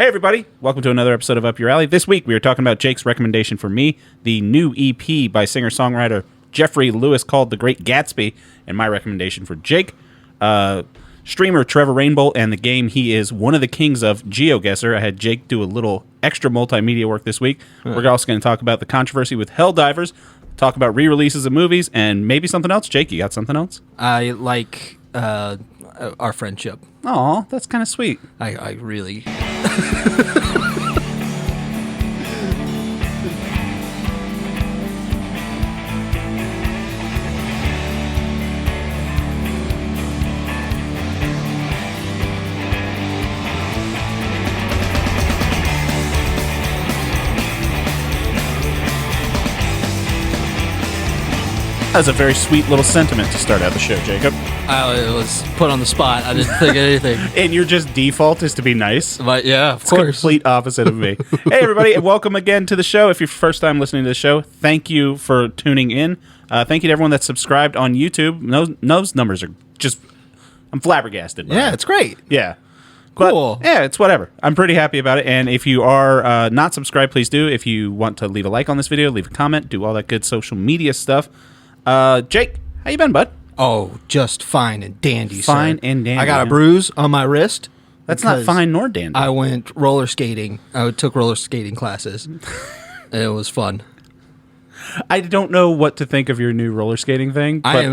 Hey everybody, welcome to another episode of Up Your Alley. This week we are talking about Jake's recommendation for me, the new EP by singer-songwriter Jeffrey Lewis called The Great Gatsby, and my recommendation for Jake, streamer Trevor Rainbolt, and the game he is one of the kings of, Geoguessr. I had Jake do a little extra multimedia work this week. We're also going to talk about the controversy with Helldivers, talk about re-releases of movies, and maybe something else. Jake, you got something else? I like our friendship. Aw, that's kind of sweet. I really... That's a very sweet little sentiment to start out the show, Jacob. I was put on the spot. I didn't think of anything. And your just default is to be nice? But yeah, of It's course. complete opposite of me. Hey, everybody, and welcome again to the show. If you're first time listening to the show, thank you for tuning in. Thank you to everyone that's subscribed on YouTube. Those numbers are just... I'm flabbergasted by Yeah, it. it's great. Yeah. Cool. But, yeah, it's whatever. I'm pretty happy about it. And if you are not subscribed, please do. If you want to leave a like on this video, leave a comment, do all that good social media stuff. Jake, how you been, bud? Oh, just fine and dandy, Fine sir. and dandy, I got a man. bruise on my wrist. That's not because fine nor dandy. I went roller skating. I took roller skating classes. And it was fun. I don't know what to think of your new roller skating thing. But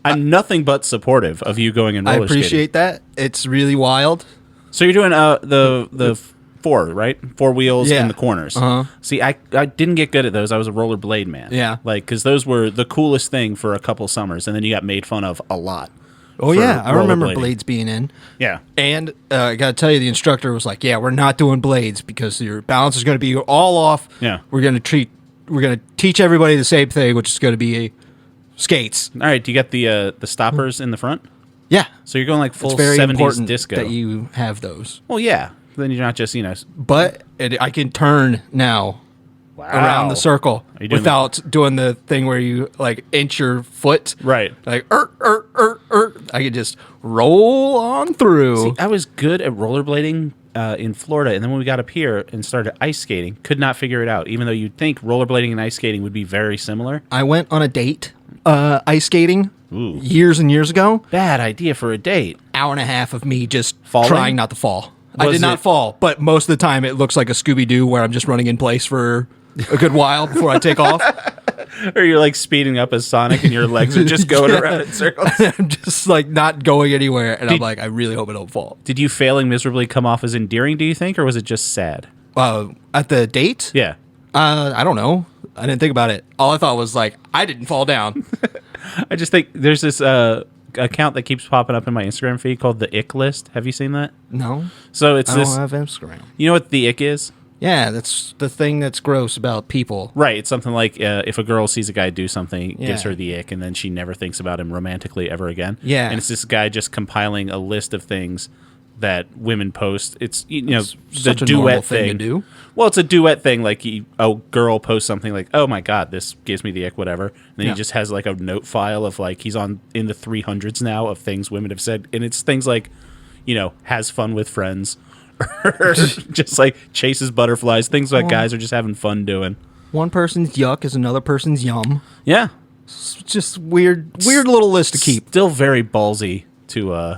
I'm nothing but supportive of you going and I roller skating. appreciate that. It's really wild. So you're doing the four, right? Four wheels in the corners. Uh-huh. See, I didn't get good at those. I was a rollerblade man. Yeah. Like, because those were the coolest thing for a couple summers, and then you got made fun of a lot. Oh, yeah. I remember rollerblading. blades being in. Yeah. And I got to tell you, the instructor was like, yeah, we're not doing blades because your balance is going to be all off. Yeah. We're going to teach everybody the same thing, which is going to be skates. All right, do you get the stoppers in the front? Yeah. So you're going like full It's very 70s important disco. that you have those. Well, yeah. Then you're not just, But I can turn now around the circle Are you doing without doing the thing where you like inch your foot. Right. Like, I can just roll on through. See, I was good at rollerblading in Florida, and then when we got up here and started ice skating, could not figure it out, even though you'd think rollerblading and ice skating would be very similar. I went on a date ice skating Ooh. years and years ago. Bad idea for a date. Hour and a half of me just Falling? trying not to fall. I Was did not it- fall, but most of the time it looks like a Scooby-Doo where I'm just running in place for a good while before I take off. Or you're like speeding up as Sonic and your legs are just going around in circles. I'm just like not going anywhere, and I'm like, I really hope I don't fall. Did you failing miserably come off as endearing, do you think, or was it just sad? At the date? Yeah. I don't know. I didn't think about it. All I thought was like, I didn't fall down. I just think there's this account that keeps popping up in my Instagram feed called the Ick List. Have you seen that? No, So it's I this. don't have Instagram. You know what the ick is? Yeah, that's the thing that's gross about people. Right. It's something like if a girl sees a guy do something, it gives Yeah. her the ick, and then she never thinks about him romantically ever again. Yeah. And it's this guy just compiling a list of things that women post. It's the such a normal duet thing to thing. do. Well, it's a duet thing. Like a girl posts something like, "Oh my god, this gives me the ick," whatever. And then Yeah. he just has like a note file of like he's in the 300s now of things women have said, and it's things like, has fun with friends, or just like chases butterflies, things that guys are just having fun doing. One person's yuck is another person's yum. Yeah. It's just weird little list to keep. Still very ballsy to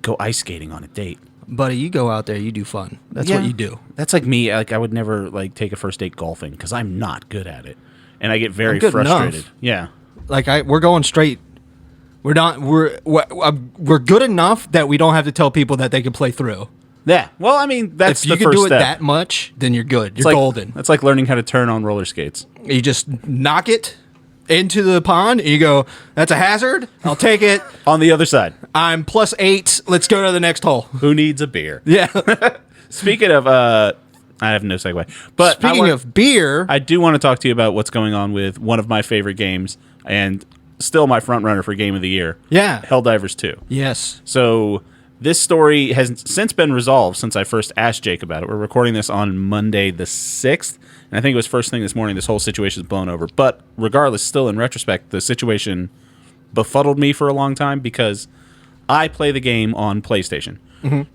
go ice skating on a date. Buddy, you go out there, you do fun. That's Yeah. what you do. That's like me. Like I would never like take a first date golfing because I'm not good at it, and I get very I'm good frustrated. enough. Yeah. Like we're going straight. We're not. We're good enough that we don't have to tell people that they can play through. Yeah. Well, I mean, that's If you the can first do it step. that much, then you're good. You're It's like, golden. That's like learning how to turn on roller skates. You just knock it into the pond, and you go, "That's a hazard. I'll take it. On the other side, I'm +8. Let's go to the next hole." who needs a beer? Yeah. Speaking of, I have no segue. But Speaking of beer, I do want to talk to you about what's going on with one of my favorite games and still my front runner for Game of the Year. Yeah. Helldivers 2. yes. So this story has since been resolved since I first asked Jake about it. We're recording this on Monday the 6th, and I think it was first thing this morning this whole situation is blown over. But regardless, still in retrospect, the situation befuddled me for a long time because I play the game on PlayStation.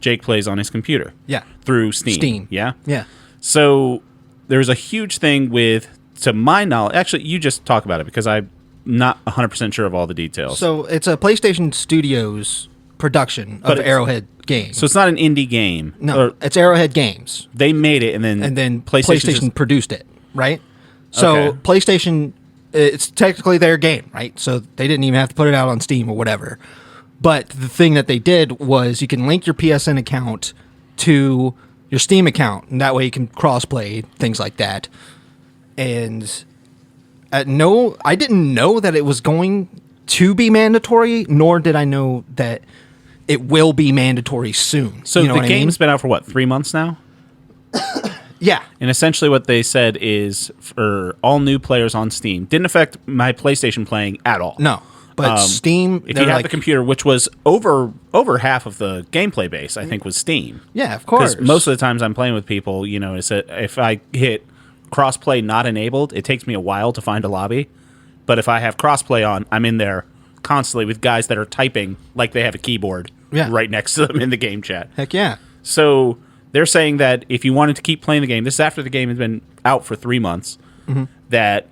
Jake plays on his computer. Yeah. Through Steam. Yeah? Yeah. So there's a huge thing with, to my knowledge, actually, you just talk about it because I'm not 100% sure of all the details. So it's a PlayStation Studios production of Arrowhead Games. So it's not an indie game. No, it's Arrowhead Games. They made it, and then PlayStation produced it, right? So PlayStation, it's technically their game, right? So they didn't even have to put it out on Steam or whatever. But the thing that they did was you can link your PSN account to your Steam account, and that way you can cross-play, things like that. And I didn't know that it was going to be mandatory, nor did I know that it will be mandatory soon. So the game's been out for what, 3 months now? Yeah. And essentially what they said is for all new players on Steam, didn't affect my PlayStation playing at all. No. But Steam, if you have the computer, which was over half of the gameplay base, I think was Steam. Yeah, of course. Because most of the times I'm playing with people, if I hit crossplay not enabled, it takes me a while to find a lobby. But if I have crossplay on, I'm in there constantly with guys that are typing like they have a keyboard right next to them in the game chat. Heck yeah. So they're saying that if you wanted to keep playing the game, this is after the game has been out for 3 months, that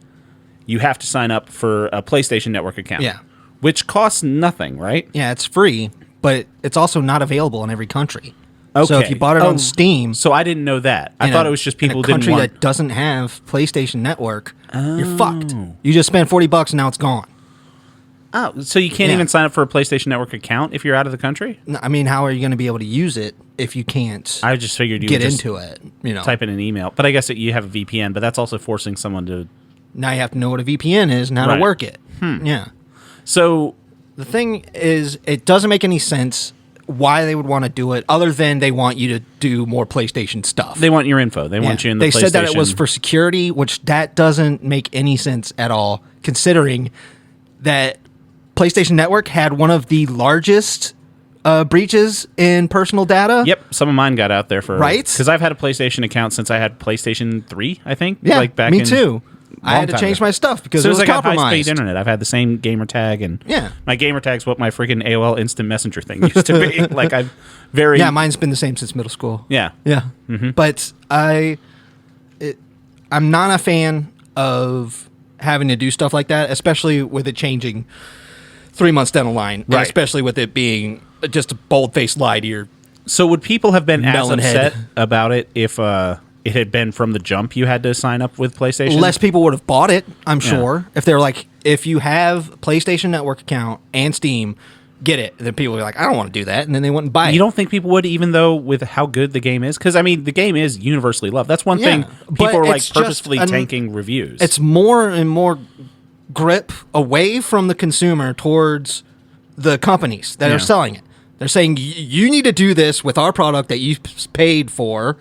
you have to sign up for a PlayStation Network account. Yeah. Which costs nothing, right? Yeah, it's free, but it's also not available in every country. Okay. So if you bought it on Steam... So I didn't know that. I thought it was just people in a country didn't want... that doesn't have PlayStation Network, you're fucked. You just spent $40 and now it's gone. Oh, so you can't even sign up for a PlayStation Network account if you're out of the country? I mean, how are you going to be able to use it if you can't I just figured you get would just into it? type in an email. But I guess you have a VPN, but that's also forcing someone to... Now you have to know what a VPN is and how to work it. Yeah. So... The thing is, it doesn't make any sense why they would want to do it, other than they want you to do more PlayStation stuff. They want your info. They want you in the PlayStation. They said that it was for security, which that doesn't make any sense at all, considering that PlayStation Network had one of the largest breaches in personal data. Yep, some of mine got out there for... Right? Because I've had a PlayStation account since I had PlayStation 3, I think. Yeah, back me too. I had to change my stuff because it was compromised. I got high-speed internet. I've had the same gamer tag, and yeah, my gamer tag's what my freaking AOL Instant Messenger thing used to be. Like mine's been the same since middle school. Yeah, But I'm not a fan of having to do stuff like that, especially with it changing 3 months down the line, and especially with it being just a bold-faced lie to your. So would people have been as upset head about it if it had been from the jump you had to sign up with PlayStation? Less people would have bought it, I'm sure. If they're like, if you have PlayStation Network account and Steam, get it. And then people are like, I don't want to do that, and then they wouldn't buy it. You don't think people would, even though with how good the game is? Because, I mean, the game is universally loved. That's one thing people are like purposefully tanking reviews. It's more and more grip away from the consumer towards the companies that are selling it. They're saying, you need to do this with our product that you paid for,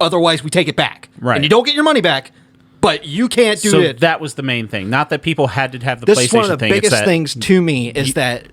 otherwise we take it back. Right. And you don't get your money back, but you can't do it. So that was the main thing. Not that people had to have the PlayStation thing. This is one of the biggest things to me is that...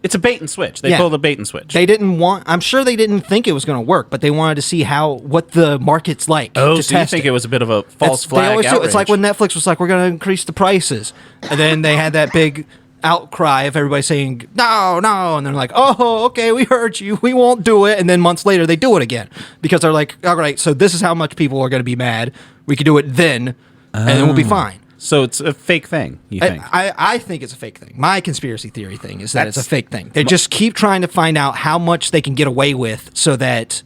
It's a bait and switch. They pulled a bait and switch. They didn't want... I'm sure they didn't think it was going to work, but they wanted to see what the market's like. Oh, so you think it was a bit of a false flag outrage? It's like when Netflix was like, we're going to increase the prices. And then they had that big outcry of everybody saying, no, and they're like, oh, okay, we heard you, we won't do it, and then months later they do it again, because they're like, all right, so this is how much people are going to be mad, we can do it then, and then we'll be fine. So it's a fake thing, you think? I think it's a fake thing. My conspiracy theory thing is that it's a fake thing. They just keep trying to find out how much they can get away with so that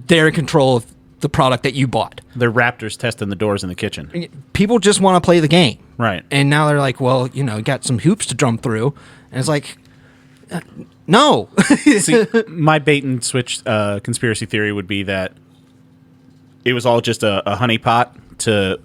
they're in control of the product that you bought. They're Raptors testing the doors in the kitchen. People just want to play the game. Right. And now they're like, well, got some hoops to jump through. And it's like, no. See, my bait and switch conspiracy theory would be that it was all just a honeypot to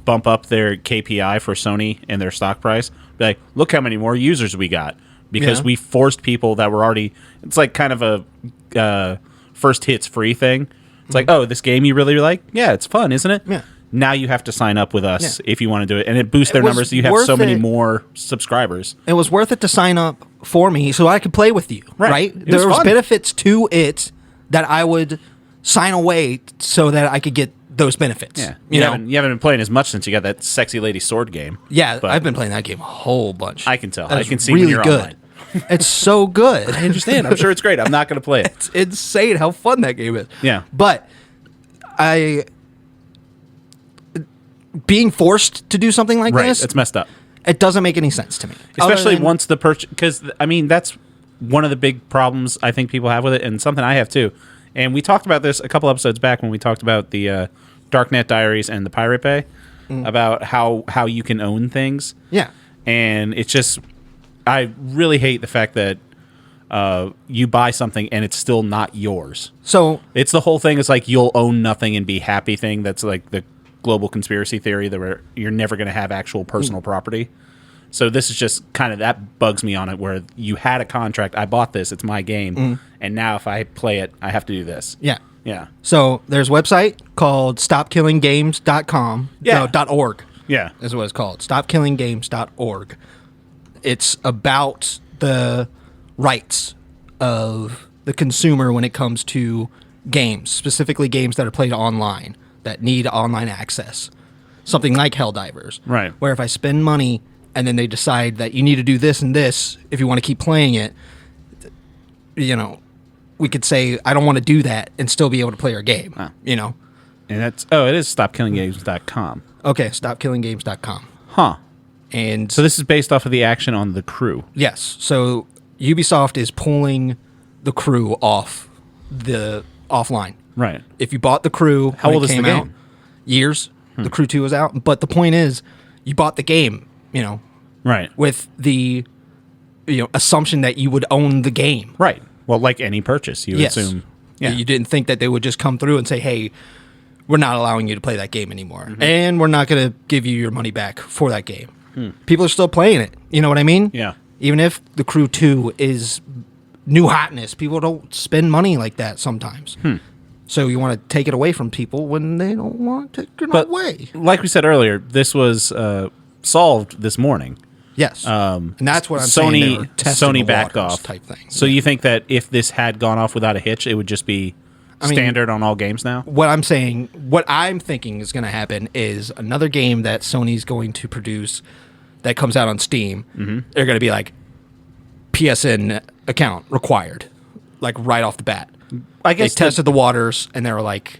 bump up their KPI for Sony and their stock price. Be like, look how many more users we got. Because we forced people that were already... It's like kind of a first hits free thing. It's like, oh, this game you really like? Yeah, it's fun, isn't it? Yeah. Now you have to sign up with us if you want to do it. And it boosts their numbers. So you have so many more subscribers. It was worth it to sign up for me so I could play with you, right? There was benefits to it that I would sign away so that I could get those benefits. Yeah. You haven't been playing as much since you got that sexy lady sword game. Yeah, I've been playing that game a whole bunch. I can tell. I can see really when you're good. online. It's so good. I understand. I'm sure it's great. I'm not going to play it. It's insane how fun that game is. Yeah. But being forced to do something like Right. this, It's messed up. it doesn't make any sense to me. Especially once the purchase, because I mean that's one of the big problems I think people have with it, and something I have too. And we talked about this a couple episodes back when we talked about the Darknet Diaries and the Pirate Bay, about how you can own things. Yeah. And it's just, I really hate the fact that you buy something and it's still not yours. So It's the whole thing is like you'll own nothing and be happy thing. That's like the global conspiracy theory that you're never going to have actual personal property. So this is just kind of, that bugs me on it, where you had a contract. I bought this. It's my game. And now if I play it, I have to do this. yeah. Yeah. So there's a website called stopkillinggames.com. Yeah. No, .org Yeah. is what it's called. Stopkillinggames.org. It's about the rights of the consumer when it comes to games, specifically games that are played online, that need online access. Something like Helldivers. Right. Where if I spend money and then they decide that you need to do this and this if you want to keep playing it, you know, we could say, I don't want to do that and still be able to play our game, you know? And that's, it is stopkillinggames.com. Okay, stopkillinggames.com. Huh. And So this is based off of the action on The Crew. yes, so Ubisoft is pulling the Crew off the offline. Right. If you bought the Crew, How when old it is the came game? out, years. The Crew 2 was out, but the point is, you bought the game, you know, Right. with the assumption that you would own the game. Right. Well, like any purchase, you Yes. assume. Yeah. You didn't think that they would just come through and say, hey, we're not allowing you to play that game anymore. And we're not going to give you your money back for that game. People are still playing it. You know what I mean? Yeah. Even if the Crew 2 is new hotness, people don't spend money like that sometimes. So you want to take it away from people when they don't want to take it away. Like we said earlier, this was solved this morning. Yes. And that's what I'm saying. They were testing Sony the backed waters off type thing. So you think that if this had gone off without a hitch, it would just be standard on all games now? What I'm thinking is going to happen is another game that Sony's going to produce that comes out on Steam. They're going to be like, PSN account required, like right off the bat. I guess they tested the waters and they were like,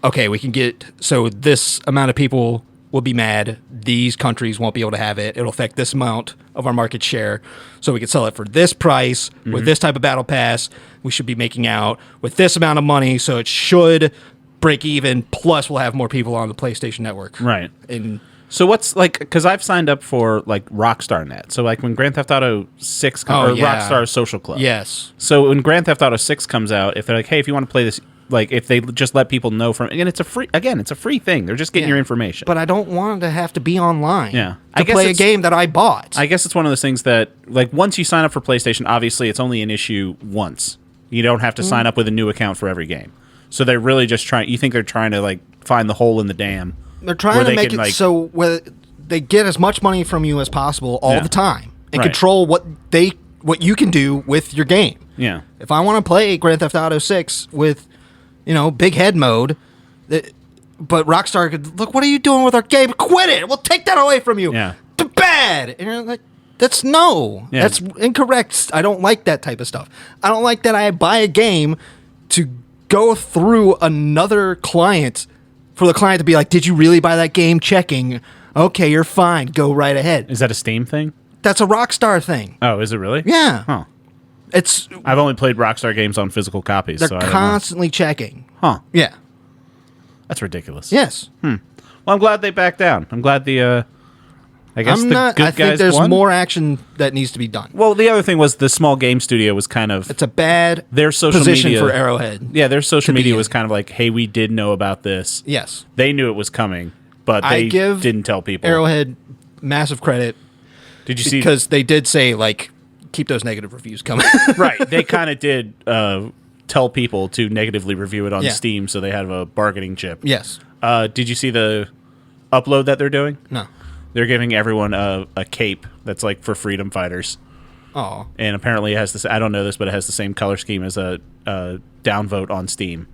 okay, we can get, so this amount of people will be mad. These countries won't be able to have it. It'll affect this amount of our market share. So we can sell it for this price with this type of battle pass. We should be making out with this amount of money. So it should break even. Plus we'll have more people on the PlayStation Network. Right. And So what's like, because I've signed up for like Rockstar Net. So like when Grand Theft Auto 6 comes, or Rockstar Social Club. yes. So when Grand Theft Auto 6 comes out, if they're like, hey, if you want to play this, like if they just let people know from, and it's a free thing. They're just getting your information. But I don't want to have to be online Yeah. to I guess play a it's- game that I bought. I guess it's one of those things that, like, once you sign up for PlayStation, obviously it's only an issue once. You don't have to sign up with a new account for every game. So they're really just trying. You think they're trying to like find the hole in the dam? They're trying where to they make can, it like- so where they get as much money from you as possible all Yeah. the time and Right. control what you can do with your game. Yeah. If I want to play Grand Theft Auto 6 with, big head mode, but Rockstar could, look, what are you doing with our game? Quit it. We'll take that away from you. Yeah. Bad. And you're like, that's incorrect. I don't like that type of stuff. I don't like that I buy a game to go through another client for the client to be like, did you really buy that game? Checking. Okay, you're fine. Go right ahead. Is that a Steam thing? That's a Rockstar thing. Oh, is it really? Yeah. Huh. It's I've only played Rockstar games on physical copies. they're So I don't know. constantly checking. Huh. Yeah. That's ridiculous. Yes. Well, I'm glad they backed down. I'm glad the. I guess the good I guys think there's won. more action that needs to be done. Well, the other thing was the small game studio was kind of It's a bad their social position media for Arrowhead. Yeah, their social to be media in. was kind of like, "Hey, we did know about this. Yes. They knew it was coming, but I they give didn't tell people." Arrowhead massive credit Did you see? because they did say, like, keep those negative reviews coming. Right, they kind of did tell people to negatively review it on Yeah. Steam, so they had a bargaining chip. Yes. Did you see the upload that they're doing? No. They're giving everyone a cape that's like for freedom fighters. Oh. And apparently it has this. I don't know this, but it has the same color scheme as a downvote on Steam.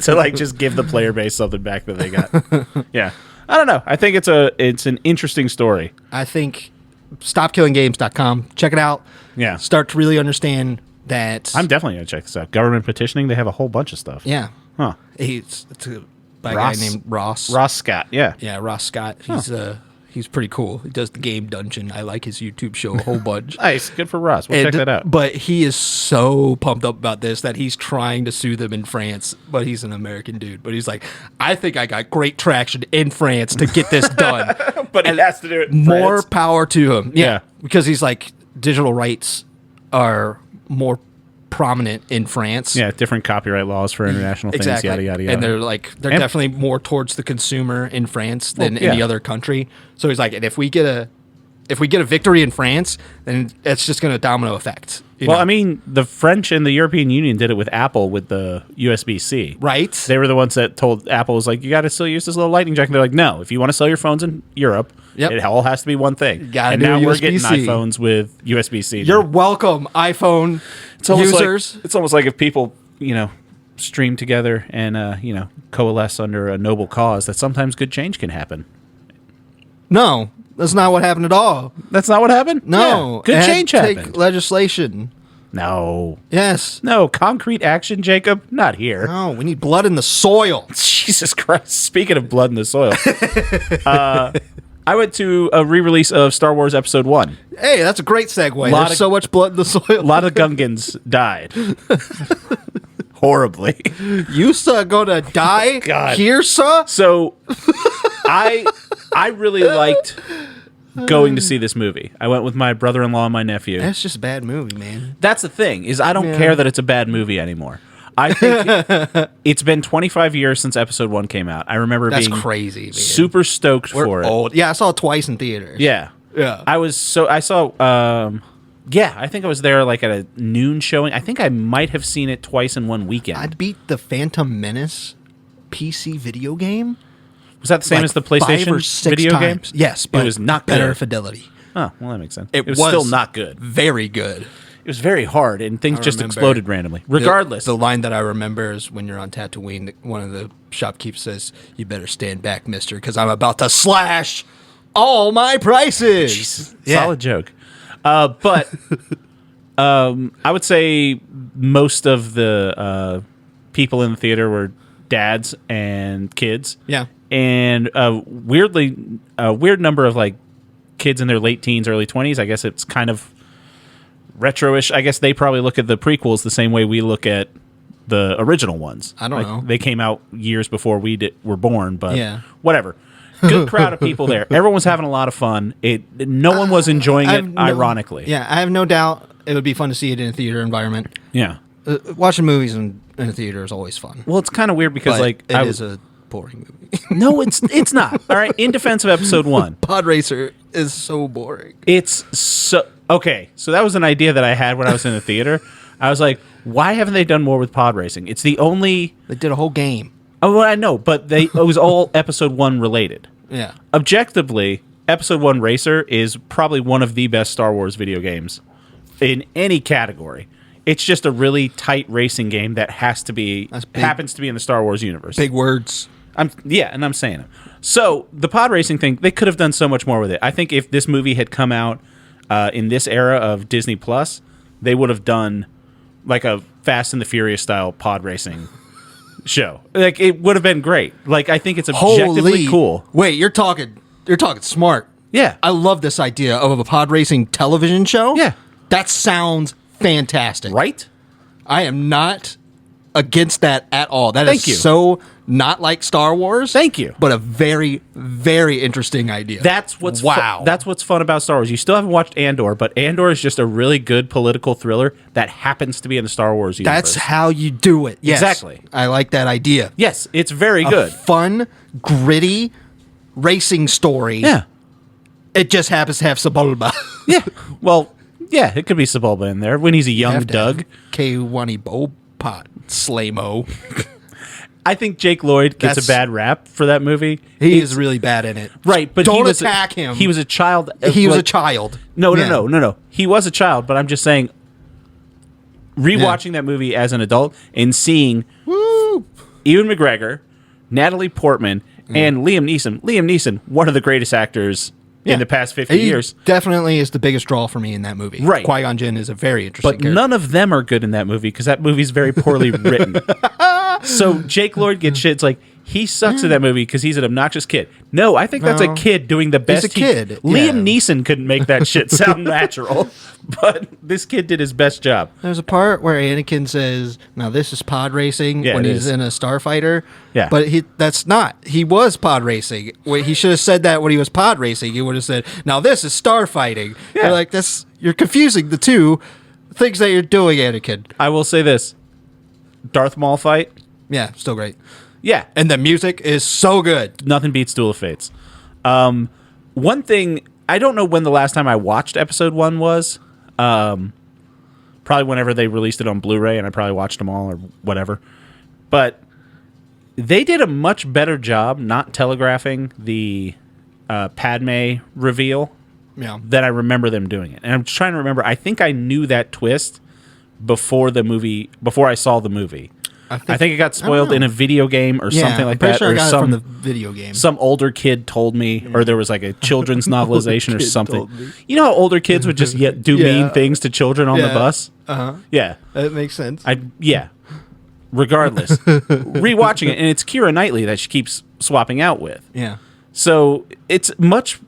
To like just give the player base something back that they got. Yeah, I don't know. I think it's an interesting story. I think stopkillinggames.com. Check it out. Yeah. Start to really understand that. I'm definitely going to check this out. Government petitioning, they have a whole bunch of stuff. Yeah. Huh. It's by a guy named Ross. Ross Scott, yeah. Yeah, Ross Scott. He's pretty cool. He does the Game Dungeon. I like his YouTube show a whole bunch. Nice. Good for Ross. We'll check that out. But he is so pumped up about this that he's trying to sue them in France, but he's an American dude. But he's like, I think I got great traction in France to get this done. But he has to do it in More France. power to him. Yeah. Because he's like, digital rights are more prominent in France. Yeah, different copyright laws for international things, Exactly. yada, yada, yada. And they're definitely more towards the consumer in France than any other country. So he's like, and if we get a victory in France, then it's just going to domino effect. Well, I mean, the French and the European Union did it with Apple with the USB-C. Right. They were the ones that told Apple, was like, you got to still use this little lightning jack. And they're like, no, if you want to sell your phones in Europe, it all has to be one thing. And now we're getting iPhones with USB-C. You're welcome, iPhone users. It's almost like if people, stream together and, coalesce under a noble cause, that sometimes good change can happen. No, that's not what happened at all. That's not what happened? No. Yeah, good change happened. Take legislation. No. Yes. No, concrete action, Jacob? Not here. No, we need blood in the soil. Jesus Christ. Speaking of blood in the soil. I went to a re-release of Star Wars Episode 1. Hey, that's a great segue. There's so much blood in the soil. A lot of Gungans died. Horribly. You sir gonna die here, sir? So, I really liked going to see this movie. I went with my brother-in-law and my nephew. That's just a bad movie, man. That's the thing, is I don't care that it's a bad movie anymore. I think it's been 25 years since Episode 1 came out. I remember being crazy, man. super stoked for it. Old. Yeah, I saw it twice in theaters. Yeah. Yeah. I saw I think I was there like at a noon showing. I think I might have seen it twice in one weekend. I beat the Phantom Menace PC video game. Was that the same as the PlayStation 5 or 6 video times. game? Yes, but it was not better good. fidelity. Oh, well, that makes sense. It was still not good. Very good. It was very hard, and things just exploded randomly. Regardless. The line that I remember is when you're on Tatooine, one of the shopkeepers says, "You better stand back, mister, because I'm about to slash all my prices." Jesus. Solid joke. But I would say most of the people in the theater were dads and kids. Yeah. And weirdly, a weird number of like kids in their late teens, early 20s. I guess it's kind of retro-ish. I guess they probably look at the prequels the same way we look at the original ones. I don't know. They came out years before we were born, but whatever. Good crowd of people there. Everyone was having a lot of fun. No one was enjoying it ironically. Yeah, I have no doubt it would be fun to see it in a theater environment. Yeah. Watching movies in a theater is always fun. Well, it's kind of weird because it is a boring movie. No, it's not. All right, in defense of Episode 1. Pod Racer is so boring. It's so... Okay, so that was an idea that I had when I was in the theater. I was like, why haven't they done more with pod racing? It's the only... They did a whole game. Oh, well, I know, but it was all Episode 1 related. Yeah. Objectively, Episode 1 Racer is probably one of the best Star Wars video games in any category. It's just a really tight racing game that happens to be in the Star Wars universe. Big words. I'm saying it. So, the pod racing thing, they could have done so much more with it. I think if this movie had come out in this era of Disney Plus, they would have done like a Fast and the Furious style pod racing show. Like, it would have been great. Like, I think it's objectively cool. Wait, you're talking smart. Yeah. I love this idea of a pod racing television show. Yeah. That sounds fantastic. Right? I am not against that at all. That Thank you. So not like Star Wars. Thank you. But a very, very interesting idea. That's what's that's what's fun about Star Wars. You still haven't watched Andor, but Andor is just a really good political thriller that happens to be in the Star Wars universe. That's how you do it. Yes. Exactly. I like that idea. Yes, it's very good. Fun, gritty racing story. Yeah. It just happens to have Sebulba. Yeah. Well, yeah, it could be Sebulba in there when he's a young Doug. K1 Bopot Slaymo. I think Jake Lloyd gets a bad rap for that movie. He is really bad in it. Right, but don't attack him. He was a child. He was a child. No. He was a child, but I'm just saying, rewatching that movie as an adult and seeing Ewan McGregor, Natalie Portman, and Liam Neeson. Liam Neeson, one of the greatest actors in the past 50 years. Definitely is the biggest draw for me in that movie. Right. Qui-Gon Jinn is a very interesting But character. none of them are good in that movie because that movie's very poorly written. So Jake Lloyd gets shit. It's like, he sucks in that movie because he's an obnoxious kid. No, I think that's a kid doing the best. He's a kid. Liam Neeson couldn't make that shit sound natural, but this kid did his best job. There's a part where Anakin says, "Now this is pod racing," when he's in a starfighter. Yeah, but that's not. He was pod racing. He should have said that when he was pod racing. He would have said, "Now this is starfighting." Yeah. You're like, you're confusing the two things that you're doing, Anakin. I will say this: Darth Maul fight. Yeah, still great. Yeah, and the music is so good. Nothing beats Duel of Fates. One thing, I don't know when the last time I watched episode 1 was. Probably whenever they released it on Blu-ray, and I probably watched them all or whatever. But they did a much better job not telegraphing the Padme reveal than I remember them doing it. And I'm just trying to remember. I think I knew that twist before I saw the movie. I think it got spoiled in a video game or something like that. Sure or I got it from the video game. Some older kid told me, or there was like a children's novelization or something. You know how older kids would just do mean things to children on the bus? Uh-huh. Yeah. That makes sense. Regardless. Rewatching it, and it's Keira Knightley that she keeps swapping out with. Yeah. So it's much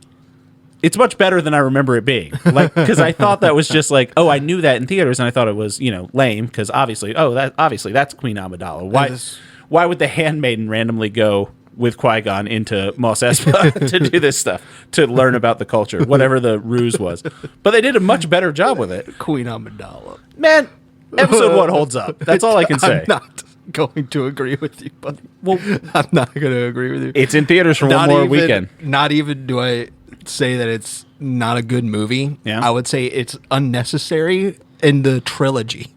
better than I remember it being. Like, because I thought that was just like, I knew that in theaters, and I thought it was, lame. Because obviously, that's Queen Amidala. Why would the handmaiden randomly go with Qui-Gon into Mos Espa to do this stuff, to learn about the culture, whatever the ruse was? But they did a much better job with it. Queen Amidala, man. Episode 1 holds up. That's all I can say. I'm not going to agree with you, buddy. Well, I'm not going to agree with you. It's in theaters for one more weekend. Not even do I say that it's not a good movie. Yeah. I would say it's unnecessary in the trilogy.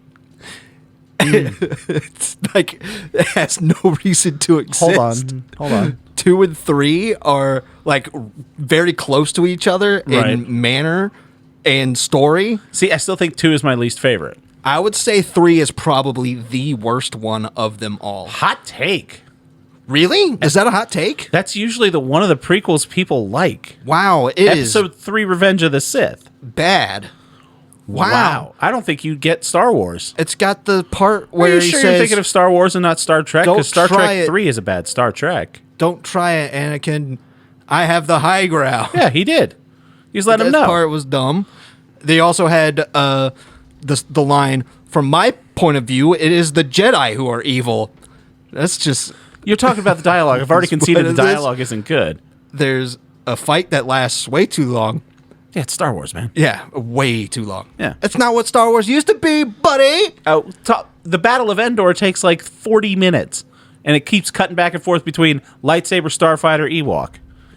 It's like it has no reason to exist. Hold on. 2 and 3 are like very close to each other in manner and story. See, I still think 2 is my least favorite. I would say 3 is probably the worst one of them all. Hot take. Really? Is that a hot take? That's usually one of the prequels people like. Wow, it is. Episode 3, Revenge of the Sith. Bad. Wow. I don't think you'd get Star Wars. It's got the part where Are you he sure says, you're thinking of Star Wars and not Star Trek? Because Star Trek it. 3 is a bad Star Trek. Don't try it, Anakin. I have the high ground. Yeah, he did. He's letting him know. That part was dumb. They also had the line, from my point of view, it is the Jedi who are evil. That's just... You're talking about the dialogue. I've already conceded the dialogue isn't good. There's a fight that lasts way too long. Yeah, it's Star Wars, man. Yeah, way too long. Yeah. That's not what Star Wars used to be, buddy. The Battle of Endor takes like 40 minutes, and it keeps cutting back and forth between lightsaber, starfighter, Ewok.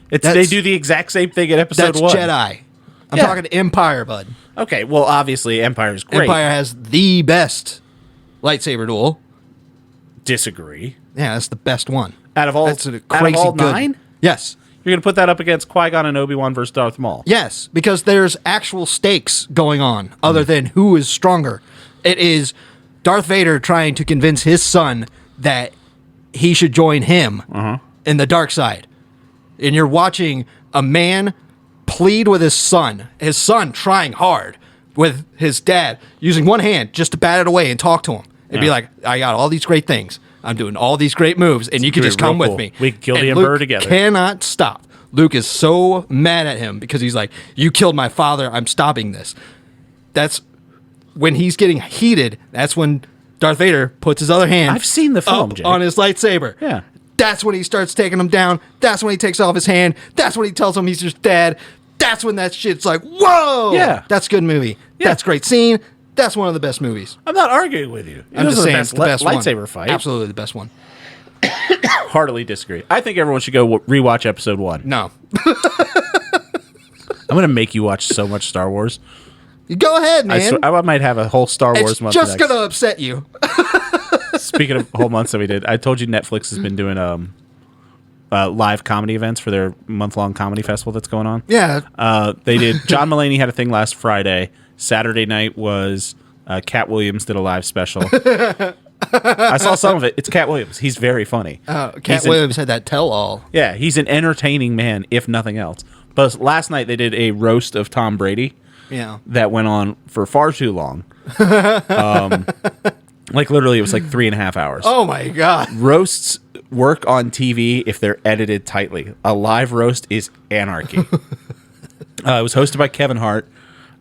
They do the exact same thing in episode 1. That's Jedi. I'm talking Empire, bud. Okay, well, obviously, Empire's great. Empire has the best lightsaber duel. Disagree. Yeah, that's the best one. Out of all 9? Yes. You're going to put that up against Qui-Gon and Obi-Wan versus Darth Maul? Yes, because there's actual stakes going on other than who is stronger. It is Darth Vader trying to convince his son that he should join him in the dark side. And you're watching a man plead with his son trying hard with his dad, using one hand just to bat it away and talk to him. And be like, I got all these great things. I'm doing all these great moves, and you can just come with me. We can kill the Luke Emperor together. Cannot stop. Luke is so mad at him because he's like, you killed my father. I'm stopping this. That's when he's getting heated. That's when Darth Vader puts his other hand I've seen the film, Jake. on his lightsaber. Yeah. That's when he starts taking him down. That's when he takes off his hand. That's when he tells him he's just dad. That's when that shit's like, whoa. Yeah. That's a good movie. Yeah. That's a great scene. That's one of the best movies. I'm not arguing with you. I'm just saying it's the best lightsaber one. fight. Absolutely the best one. Heartily disagree. I think everyone should go rewatch episode 1. No. I'm going to make you watch so much Star Wars. You go ahead, man. I might have a whole Star Wars It's month just next. going to upset you. Speaking of whole months that we did, I told you Netflix has been doing live comedy events for their month-long comedy festival that's going on. Yeah. They did. John Mulaney had a thing last Friday. Saturday night was Cat Williams did a live special. I saw some of it. It's Cat Williams. He's very funny. Cat Williams had that tell-all. Yeah, he's an entertaining man, if nothing else. But last night they did a roast of Tom Brady. Yeah. That went on for far too long. Like literally, it was like 3.5 hours. Oh my God. Roasts work on TV if they're edited tightly. A live roast is anarchy. It was hosted by Kevin Hart.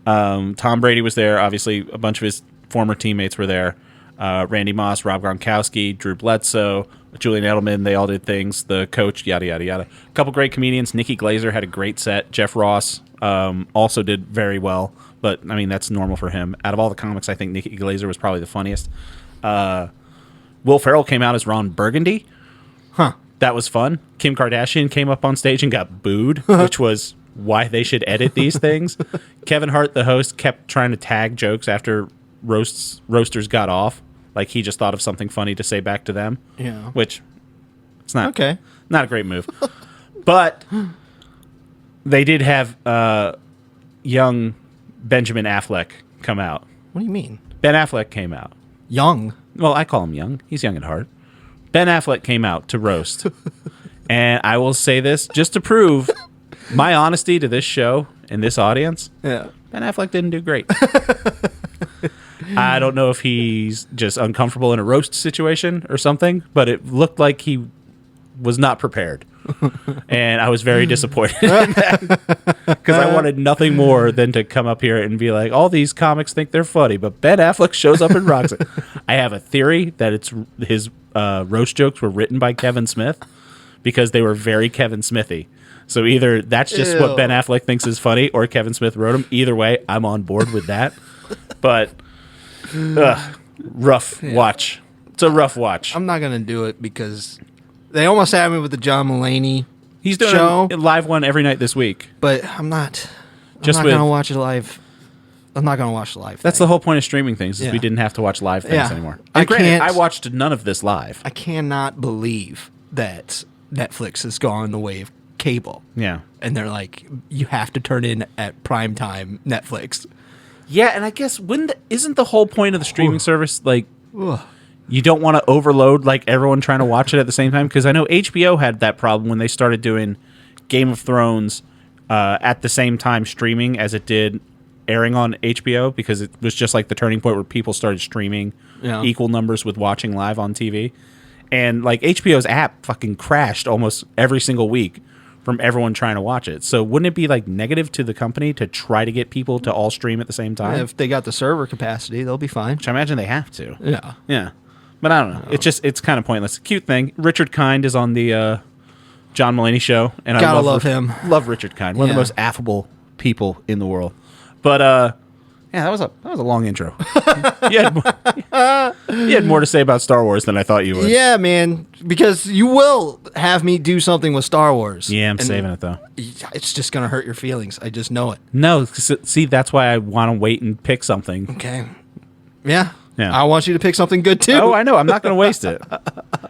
Tom Brady was there. Obviously, a bunch of his former teammates were there. Randy Moss, Rob Gronkowski, Drew Bledsoe, Julian Edelman. They all did things. The coach, yada, yada, yada. A couple great comedians. Nikki Glazer had a great set. Jeff Ross also did very well. But, I mean, that's normal for him. Out of all the comics, I think Nikki Glazer was probably the funniest. Will Ferrell came out as Ron Burgundy. Huh. That was fun. Kim Kardashian came up on stage and got booed, which was why they should edit these things. Kevin Hart, the host, kept trying to tag jokes after roasters got off. Like he just thought of something funny to say back to them. Yeah. Which it's not okay. Not a great move. But they did have young Benjamin Affleck come out. What do you mean? Ben Affleck came out. Young. Well, I call him young. He's young at heart. Ben Affleck came out to roast. And I will say this just to prove my honesty to this show and this audience. Yeah. Ben Affleck didn't do great. I don't know if he's just uncomfortable in a roast situation or something, but it looked like he was not prepared. And I was very disappointed in that because I wanted nothing more than to come up here and be like, all these comics think they're funny, but Ben Affleck shows up and rocks it. I have a theory that it's his roast jokes were written by Kevin Smith because they were very Kevin Smithy. So either that's just what Ben Affleck thinks is funny or Kevin Smith wrote them. Either way, I'm on board with that. But rough watch. It's a rough watch. I'm not going to do it because they almost had me with the John Mulaney He's doing show, a live one every night this week. but I'm not going to watch it live. I'm not going to watch the live That's thing. the whole point of streaming things is we didn't have to watch live things Yeah. anymore. I And granted, can't- I watched none of this live. I cannot believe that Netflix has gone the way of cable. Yeah. And they're like, you have to turn in at primetime Netflix. Yeah, and I guess isn't the whole point of the streaming service like you don't want to overload like everyone trying to watch it at the same time? Because I know HBO had that problem when they started doing Game of Thrones at the same time streaming as it did airing on HBO, because it was just like the turning point where people started streaming equal numbers with watching live on TV. And like HBO's app fucking crashed almost every single week from everyone trying to watch it. So wouldn't it be like negative to the company to try to get people to all stream at the same time? If they got the server capacity, they'll be fine. Which I imagine they have to. Yeah. Yeah. But I don't know. It's kind of pointless. Cute thing. Richard Kind is on the John Mulaney show. And Gotta I love him. Love Richard Kind. One of the most affable people in the world. But yeah, that was a long intro. you had more to say about Star Wars than I thought you would. Yeah, man, because you will have me do something with Star Wars. Yeah, I'm saving it though. It's just going to hurt your feelings. I just know it. No, see, that's why I want to wait and pick something. Okay. Yeah. Yeah. I want you to pick something good too. Oh, I know. I'm not going to waste it. All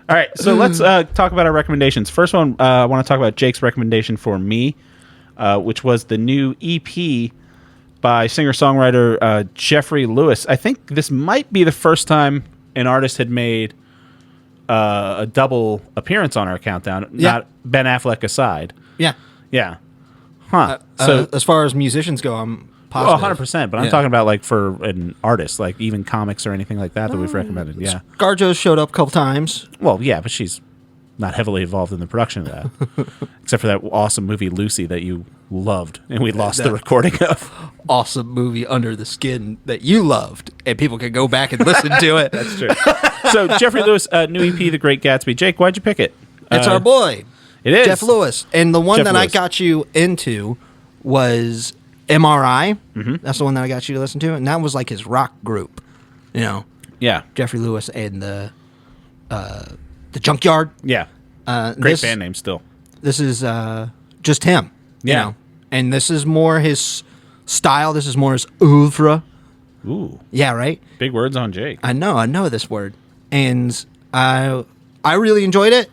right, so let's talk about our recommendations. First one, I want to talk about Jake's recommendation for me, which was the new EP by singer-songwriter Jeffrey Lewis. I think this might be the first time an artist had made a double appearance on our countdown, not Ben Affleck aside. Yeah. Yeah. Huh. So as far as musicians go, I'm positive. 100%, but I'm talking about like for an artist, like even comics or anything like that we've recommended. Yeah. ScarJo's showed up a couple times. Well, yeah, but she's not heavily involved in the production of that. Except for that awesome movie Lucy that you loved and we lost the recording of. Awesome movie Under the Skin that you loved, and people can go back and listen to it. That's true. So Jeffrey Lewis, new EP, The Great Gatsby. Jake, why'd you pick it? It's our boy. It is. Jeff Lewis. And the one Jeff that Lewis. I got you into was MRI. Mm-hmm. That's the one that I got you to listen to. And that was like his rock group. You know, Yeah. Jeffrey Lewis and the Junkyard. Yeah. Great band name still. This is just him. You Yeah. know? And this is more his style. This is more his oeuvre. Ooh. Yeah, right? Big words on Jake. I know this word. And I really enjoyed it.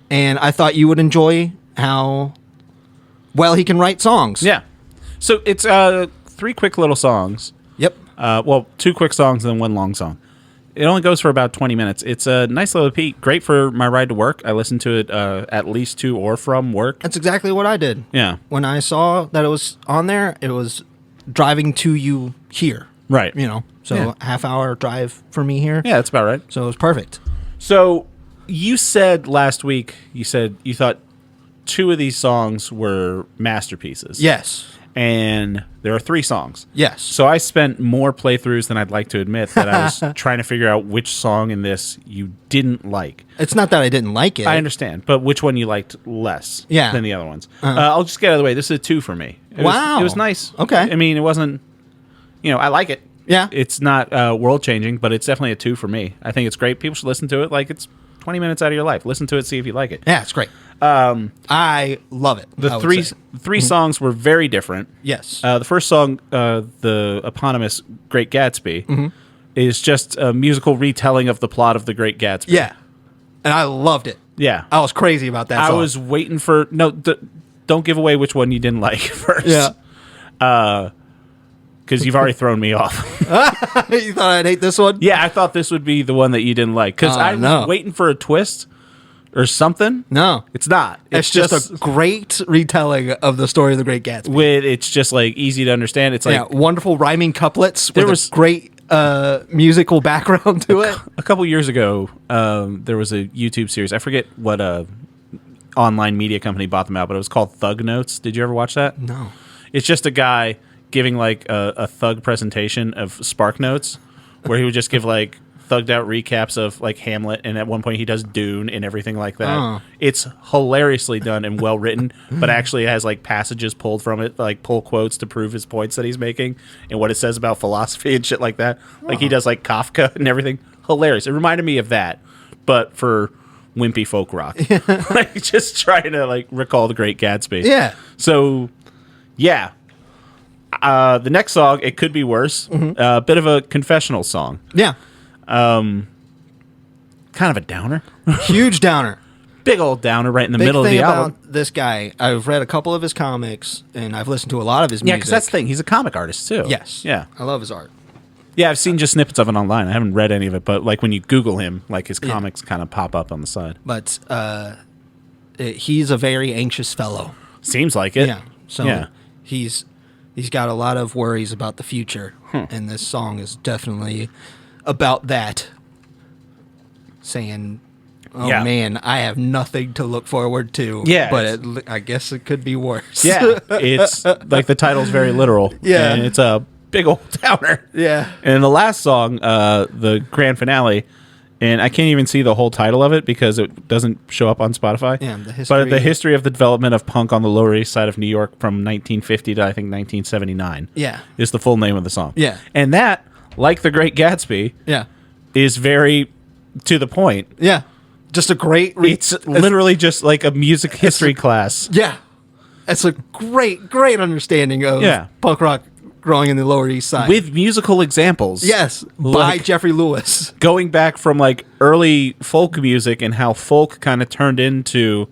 And I thought you would enjoy how well he can write songs. Yeah. So it's 3 quick little songs. Yep. Well, 2 quick songs and then 1 long song. It only goes for about 20 minutes. It's a nice little EP. Great for my ride to work. I listen to it at least to or from work. That's exactly what I did. Yeah. When I saw that it was on there, it was driving to you here. Right. So half-hour drive for me here. Yeah, that's about right. So it was perfect. So you said last week, you thought 2 of these songs were masterpieces. Yes. And there are 3 songs. Yes. So I spent more playthroughs than I'd like to admit that I was trying to figure out which song in this you didn't like. It's not that I didn't like it. I understand, but which one you liked less than the other ones. I'll just get out of the way. This is a 2 for me. It was nice. Okay. I mean, it wasn't, I like it. Yeah. It's not world-changing, but it's definitely a 2 for me. I think it's great. People should listen to it. Like, it's 20 minutes out of your life. Listen to it, see if you like it. Yeah, it's great. I love it. The three songs were very different. Yes. The first song, the eponymous Great Gatsby, is just a musical retelling of the plot of the Great Gatsby. Yeah. And I loved it. Yeah. I was crazy about that song. I was waiting for... No, don't give away which one you didn't like first. Yeah. Because you've already thrown me off. You thought I'd hate this one? Yeah, I thought this would be the one that you didn't like. Because I was waiting for a twist or something. No. It's not. It's just a great retelling of the story of the Great Gatsby. It's just like easy to understand. It's like wonderful rhiming couplets with a great musical background to it. A couple years ago, there was a YouTube series. I forget what online media company bought them out, but it was called Thug Notes. Did you ever watch that? No. It's just a guy giving like a thug presentation of Spark Notes, where he would just give like thugged out recaps of like Hamlet, and at one point he does Dune and everything like that. Oh. It's hilariously done and well written, but actually it has like passages pulled from it, like pull quotes to prove his points that he's making and what it says about philosophy and shit like that. Like he does like Kafka and everything. Hilarious. It reminded me of that, but for wimpy folk rock. Like just trying to like recall the Great Gatsby. Yeah. So yeah. The next song, It Could Be Worse. A bit of a confessional song. Yeah. Kind of a downer. Huge downer. Big old downer right in the middle of the album. About this guy, I've read a couple of his comics, and I've listened to a lot of his music. Yeah, because that's the thing. He's a comic artist, too. Yes. Yeah. I love his art. Yeah, I've seen just snippets of it online. I haven't read any of it, but like when you Google him, like his comics kind of pop up on the side. But he's a very anxious fellow. Seems like it. Yeah. So he's got a lot of worries about the future, and this song is definitely about that. Saying, "Oh man, I have nothing to look forward to." Yeah, but I guess it could be worse. Yeah, it's like the title's very literal. Yeah, and it's a big old downer. Yeah, and the last song, the grand finale. And I can't even see the whole title of it because it doesn't show up on Spotify. Yeah, the history of the development of punk on the Lower East Side of New York from 1950 to I think 1979. Yeah, is the full name of the song. Yeah, and that, like the Great Gatsby, is very to the point. Yeah, just a great. It's literally just like a music history class. Yeah, it's a great understanding of punk rock growing in the Lower East Side. With musical examples. Yes, by Jeffrey Lewis. Going back from like early folk music and how folk kind of turned into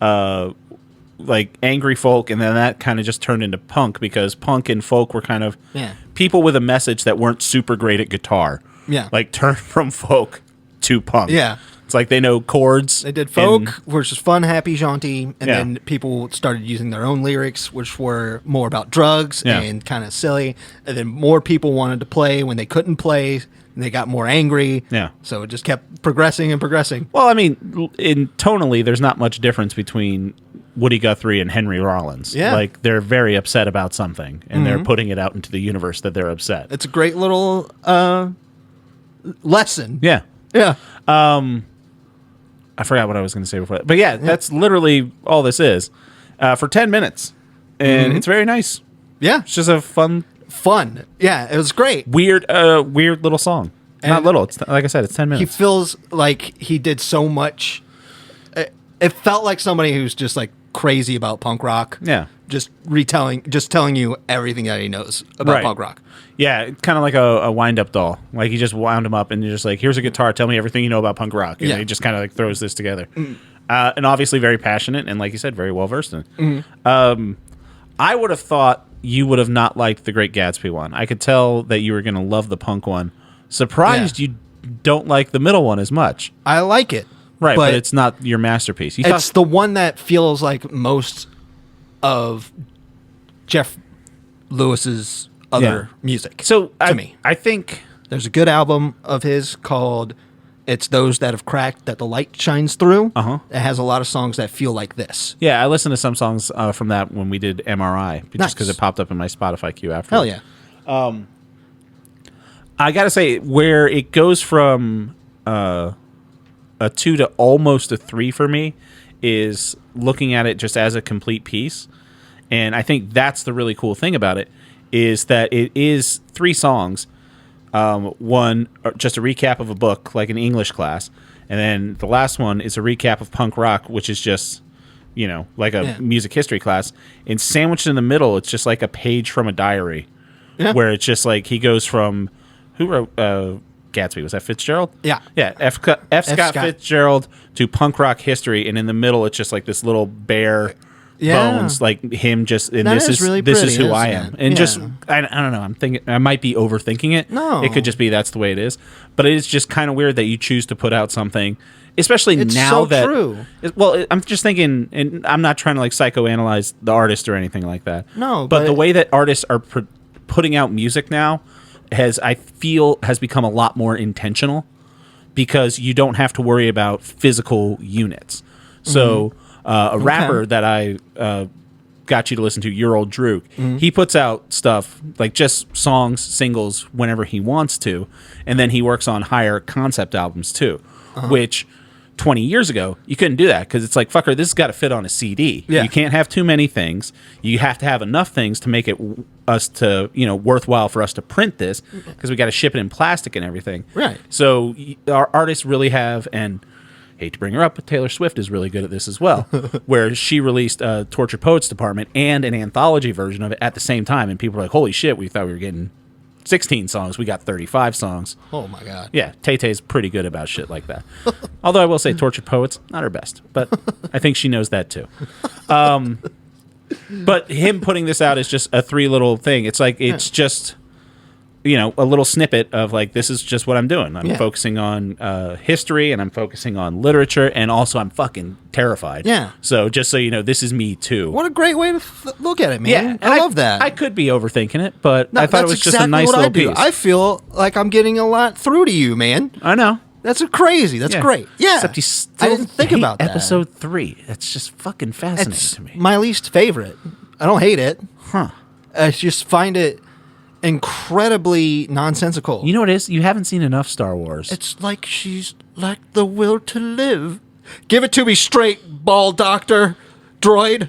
like angry folk, and then that kind of just turned into punk because punk and folk were kind of people with a message that weren't super great at guitar. Yeah. Like turned from folk to punk. Yeah. It's like they know chords. They did folk, which was fun, happy, jaunty, and then people started using their own lyrics, which were more about drugs and kind of silly. And then more people wanted to play when they couldn't play, and they got more angry. Yeah. So it just kept progressing and progressing. Well, I mean, tonally, there's not much difference between Woody Guthrie and Henry Rollins. Yeah. Like, they're very upset about something, and they're putting it out into the universe that they're upset. It's a great little lesson. Yeah. Yeah. I forgot what I was going to say before that. But yeah, that's literally all this is. For 10 minutes. And it's very nice. Yeah. It's just a fun. Yeah, it was great. Weird little song. And not little. It's like I said, it's 10 minutes. He feels like he did so much. It felt like somebody who's just like crazy about punk rock. Yeah. Just telling you everything that he knows about punk rock. Yeah, kind of like a wind-up doll. Like, he just wound him up and you're just like, here's a guitar, tell me everything you know about punk rock. And he just kind of like throws this together. And obviously very passionate and, like you said, very well-versed in it. I would have thought you would have not liked the Great Gatsby one. I could tell that you were going to love the punk one. Surprised you don't like the middle one as much. I like it. Right, but it's not your masterpiece. It's the one that feels like most of Jeff Lewis's other music. So to me, I think there's a good album of his called "It's Those That Have Cracked That the Light Shines Through." It has a lot of songs that feel like this. Yeah, I listened to some songs from that when we did MRI, just because it popped up in my Spotify queue after. Hell yeah. I gotta say, where it goes from a 2 to almost a 3 for me is looking at it just as a complete piece. And I think that's the really cool thing about it, is that it is 3 songs. One, just a recap of a book, like an English class. And then the last one is a recap of punk rock, which is just, like a music history class. And sandwiched in the middle, it's just like a page from a diary. Yeah. Where it's just like he goes from... Who wrote Gatsby? Was that Fitzgerald? Yeah. Yeah, F. Scott Fitzgerald to punk rock history, and in the middle it's just like this little bare bones, like him just, and this is really this is who I am. And just, I don't know, I'm thinking, I might be overthinking it. No. It could just be that's the way it is. But it is just kind of weird that you choose to put out something, especially it's now so that... true. Well, I'm just thinking, and I'm not trying to like psychoanalyze the artist or anything like that. No, but the way that artists are putting out music now has become a lot more intentional, because you don't have to worry about physical units. So a rapper that I got you to listen to, Your Old Drook, he puts out stuff like just songs, singles whenever he wants to, and then he works on higher concept albums too, which 20 years ago you couldn't do that, because it's like, fucker, this has got to fit on a CD. You can't have too many things. You have to have enough things to make it worthwhile for us to print this, because we got to ship it in plastic and everything. Right. So our artists really have, and hate to bring her up, but Taylor Swift is really good at this as well, where she released a Tortured Poets Department and an anthology version of it at the same time, and people were like, holy shit, we thought we were getting 16 songs, we got 35 songs. Oh my god. Yeah, Tay-Tay's pretty good about shit like that. Although I will say Tortured Poets, not her best, but I think she knows that too. But him putting this out is just a 3 little thing. It's like, it's just, a little snippet of like, this is just what I'm doing. I'm focusing on history, and I'm focusing on literature, and also I'm fucking terrified. Yeah. So just so you know, this is me too. What a great way to look at it, man. Yeah, I love that. I could be overthinking it, but I thought it was just a nice what little I do. piece. I feel like I'm getting a lot through to you, man. I know. That's crazy. That's great. Yeah. Except you still I didn't think about that. Episode 3. That's just fucking fascinating to me. My least favorite. I don't hate it. Huh. I just find it incredibly nonsensical. You know what it is? You haven't seen enough Star Wars. It's like she's lacked the will to live. Give it to me straight, ball doctor, droid.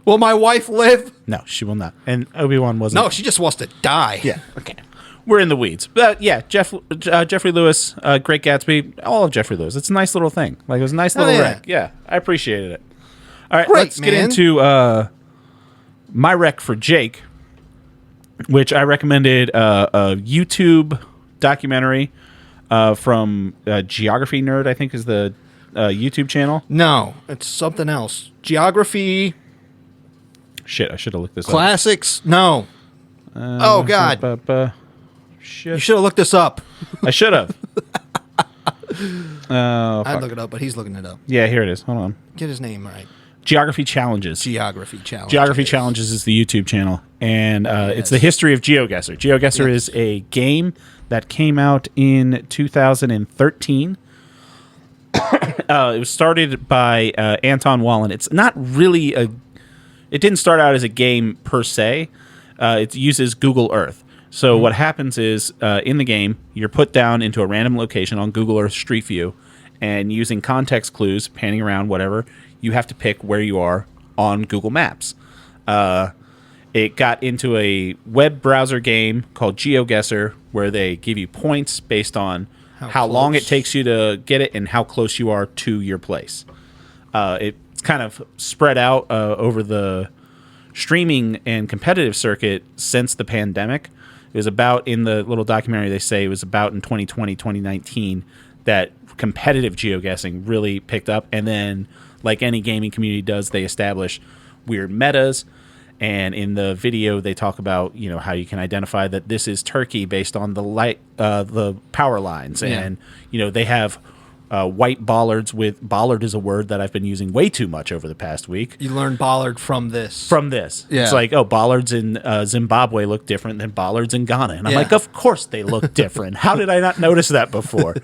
Will my wife live? No, she will not. And Obi-Wan wasn't. No, she just wants to die. Yeah. Okay. We're in the weeds. But yeah, Jeffrey Lewis, Great Gatsby, all of Jeffrey Lewis. It's a nice little thing. Like, it was a nice little rec. Yeah, I appreciated it. All right, let's get into my rec for Jake, which I recommended a YouTube documentary from Geography Nerd, I think is the YouTube channel. No, it's something else. Geography. Shit, I should have looked this up. Classics. No. Oh, God. Shit. You should have looked this up. I should have. I'd look it up, but he's looking it up. Yeah, here it is. Hold on. Get his name right. Geography Challenges. Geography Challenges. Geography Challenges is the YouTube channel, and it's the history of Geoguessr. Geoguessr is a game that came out in 2013. It was started by Anton Wallen. It's not really it didn't start out as a game per se. It uses Google Earth. So what happens is, in the game, you're put down into a random location on Google Earth Street View, and using context clues, panning around, whatever, you have to pick where you are on Google Maps. It got into a web browser game called Geoguessr, where they give you points based on how long it takes you to get it and how close you are to your place. It's kind of spread out over the streaming and competitive circuit since the pandemic. It was about, in the little documentary they say, it was about in 2020, 2019 that competitive geoguessing really picked up. And then, like any gaming community does, they establish weird metas And in the video, they talk about, you know, how you can identify that this is Turkey based on the power lines. Yeah. And, you know, they have white bollards bollard is a word that I've been using way too much over the past week. You learned bollard from this. Yeah. It's like, oh, bollards in Zimbabwe look different than bollards in Ghana. And I'm like, of course they look different. How did I not notice that before?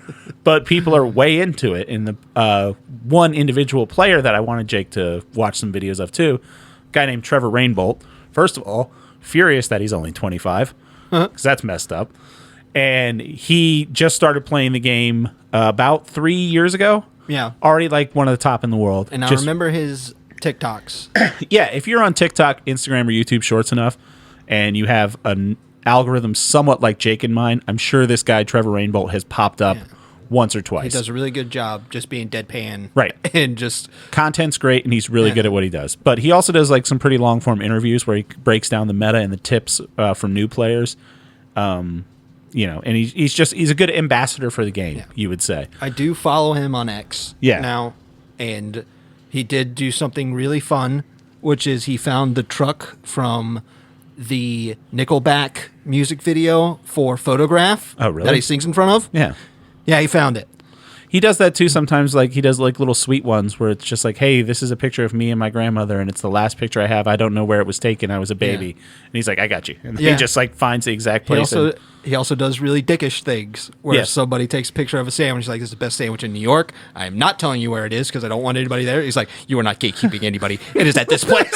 But people are way into it. And the one individual player that I wanted Jake to watch some videos of too, a guy named Trevor Rainbolt. First of all, furious that he's only 25, because that's messed up. And he just started playing the game about 3 years ago. Yeah. Already like one of the top in the world. And I remember his TikToks. Yeah, if you're on TikTok, Instagram, or YouTube Shorts enough, and you have an algorithm somewhat like Jake and mine, I'm sure this guy, Trevor Rainbolt, has popped up once or twice. He does a really good job just being deadpan. Right. And just... Content's great, and he's really good at what he does. But he also does like some pretty long-form interviews where he breaks down the meta and the tips from new players. You know, and he's a good ambassador for the game, you would say. I do follow him on X now, and he did do something really fun, which is he found the truck from the Nickelback music video for Photograph. Oh, really? That he sings in front of. Yeah. Yeah, he found it. He does that too sometimes. Like he does like little sweet ones where it's just like, hey, this is a picture of me and my grandmother, and it's the last picture I have. I don't know where it was taken. I was a baby. And he's like, I got you. And he just like finds the exact place. He also does really dickish things where somebody takes a picture of a sandwich, like, this is the best sandwich in New York. I am not telling you where it is because I don't want anybody there. He's like, you are not gatekeeping anybody. It is at this place.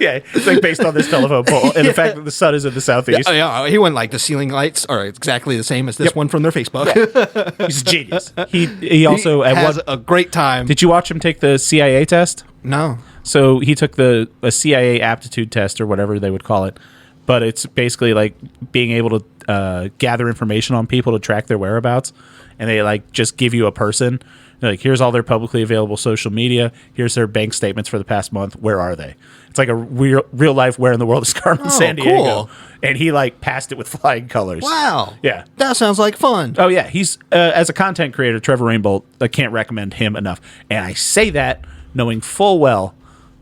Yeah, it's like based on this telephone pole and the fact that the sun is in the southeast. Yeah, he went like the ceiling lights are exactly the same as this one from their Facebook. Yeah. He's a genius. He also has a great time. Did you watch him take the CIA test? No. So he took a CIA aptitude test or whatever they would call it, but it's basically like being able to gather information on people to track their whereabouts, and they like just give you a person. They're like, here's all their publicly available social media. Here's their bank statements for the past month. Where are they? It's like a real life where in the world is Carmen San Diego. Cool. And he like passed it with flying colors. Wow. Yeah. That sounds like fun. Oh yeah. He's as a content creator, Trevor Rainbolt, I can't recommend him enough. And I say that knowing full well,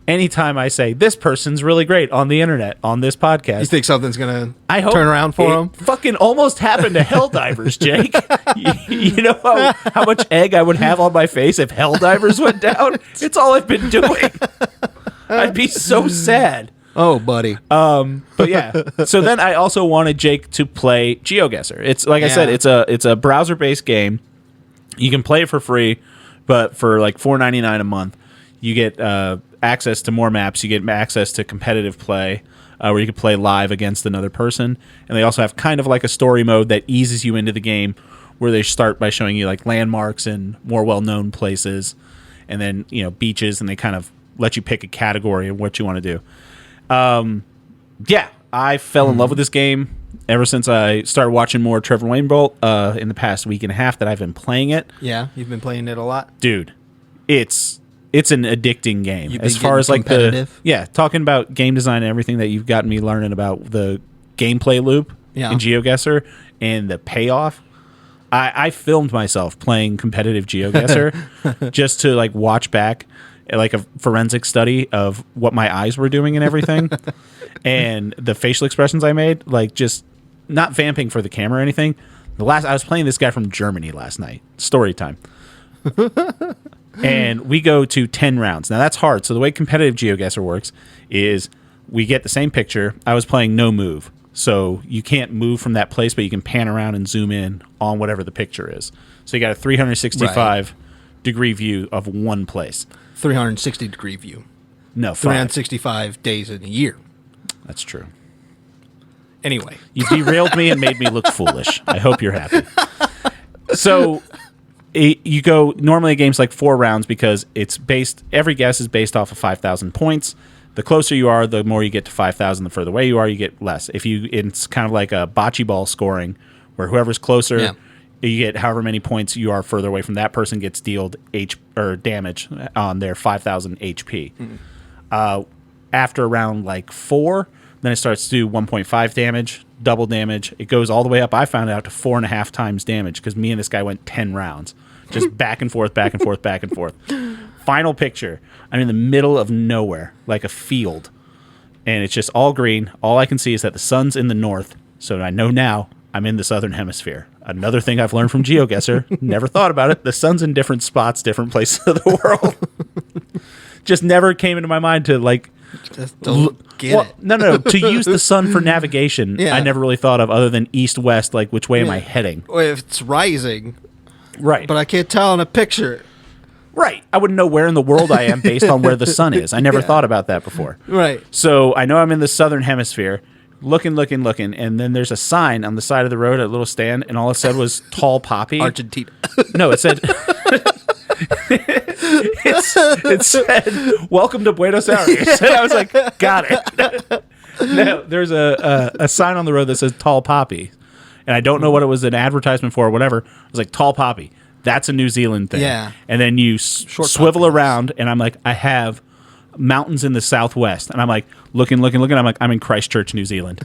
anytime I say this person's really great on the internet on this podcast, you think something's gonna hope turn around for him? Fucking almost happened to Helldivers, Jake. You know how much egg I would have on my face if Helldivers went down? It's all I've been doing. I'd be so sad. Oh, buddy. But yeah. So then I also wanted Jake to play Geoguessr. It's like I said, it's a browser based game. You can play it for free, but for like $4.99 a month, you get access to more maps. You get access to competitive play, where you can play live against another person. And they also have kind of like a story mode that eases you into the game, where they start by showing you like landmarks and more well-known places, and then beaches, and they kind of let you pick a category of what you want to do. Yeah, I fell in love with this game ever since I started watching more Trevor Rainbolt in the past week and a half that I've been playing it. Yeah, you've been playing it a lot, dude. It's an addicting game. As far as like talking about game design and everything that you've gotten me learning about the gameplay loop in Geoguessr and the payoff. I filmed myself playing competitive Geoguessr just to like watch back like a forensic study of what my eyes were doing and everything, and the facial expressions I made, like just not vamping for the camera or anything. I was playing this guy from Germany last night. Story time. And we go to 10 rounds. Now, that's hard. So the way competitive Geoguessr works is we get the same picture. I was playing no move. So you can't move from that place, but you can pan around and zoom in on whatever the picture is. So you got a 365-degree view of one place. 360-degree view. No, 365 days in a year. That's true. Anyway. You derailed me and made me look foolish. I hope you're happy. So... you go normally a game's like 4 rounds because every guess is based off of 5,000 points. The closer you are, the more you get to 5,000. The further away you are, you get less. It's kind of like a bocce ball scoring, where whoever's closer, you get however many points you are further away from that person gets dealt damage on their 5,000 HP. Mm-hmm. After around like 4, then it starts to do 1.5 damage, double damage. It goes all the way up. I found out to 4.5 times damage because me and this guy went 10 rounds. Just back and forth, back and forth, back and forth. Final picture. I'm in the middle of nowhere, like a field. and it's just all green. All I can see is that the sun's in the north, so I know now I'm in the southern hemisphere. Another thing I've learned from Geoguessr, never thought about it, the sun's in different spots, different places of the world. Just never came into my mind to like... Just don't get it. No. To use the sun for navigation, Yeah. I never really thought of other than east-west, like which way am I heading? Well, if it's rising, Right. but I can't tell in a picture. Right. I wouldn't know where in the world I am based on where the sun is. I never thought about that before. Right. So I know I'm in the southern hemisphere, looking, and then there's a sign on the side of the road, a little stand, and all it said was tall poppy. Argentina. No, it said... it said, welcome to Buenos Aires. And I was like, got it. No, there's a sign on the road that says tall poppy. And I don't know what it was an advertisement for or whatever. It was like tall poppy. That's a New Zealand thing. Yeah. And then you swivel around, and I'm like, I have mountains in the southwest. And I'm like, looking. I'm like, I'm in Christchurch, New Zealand.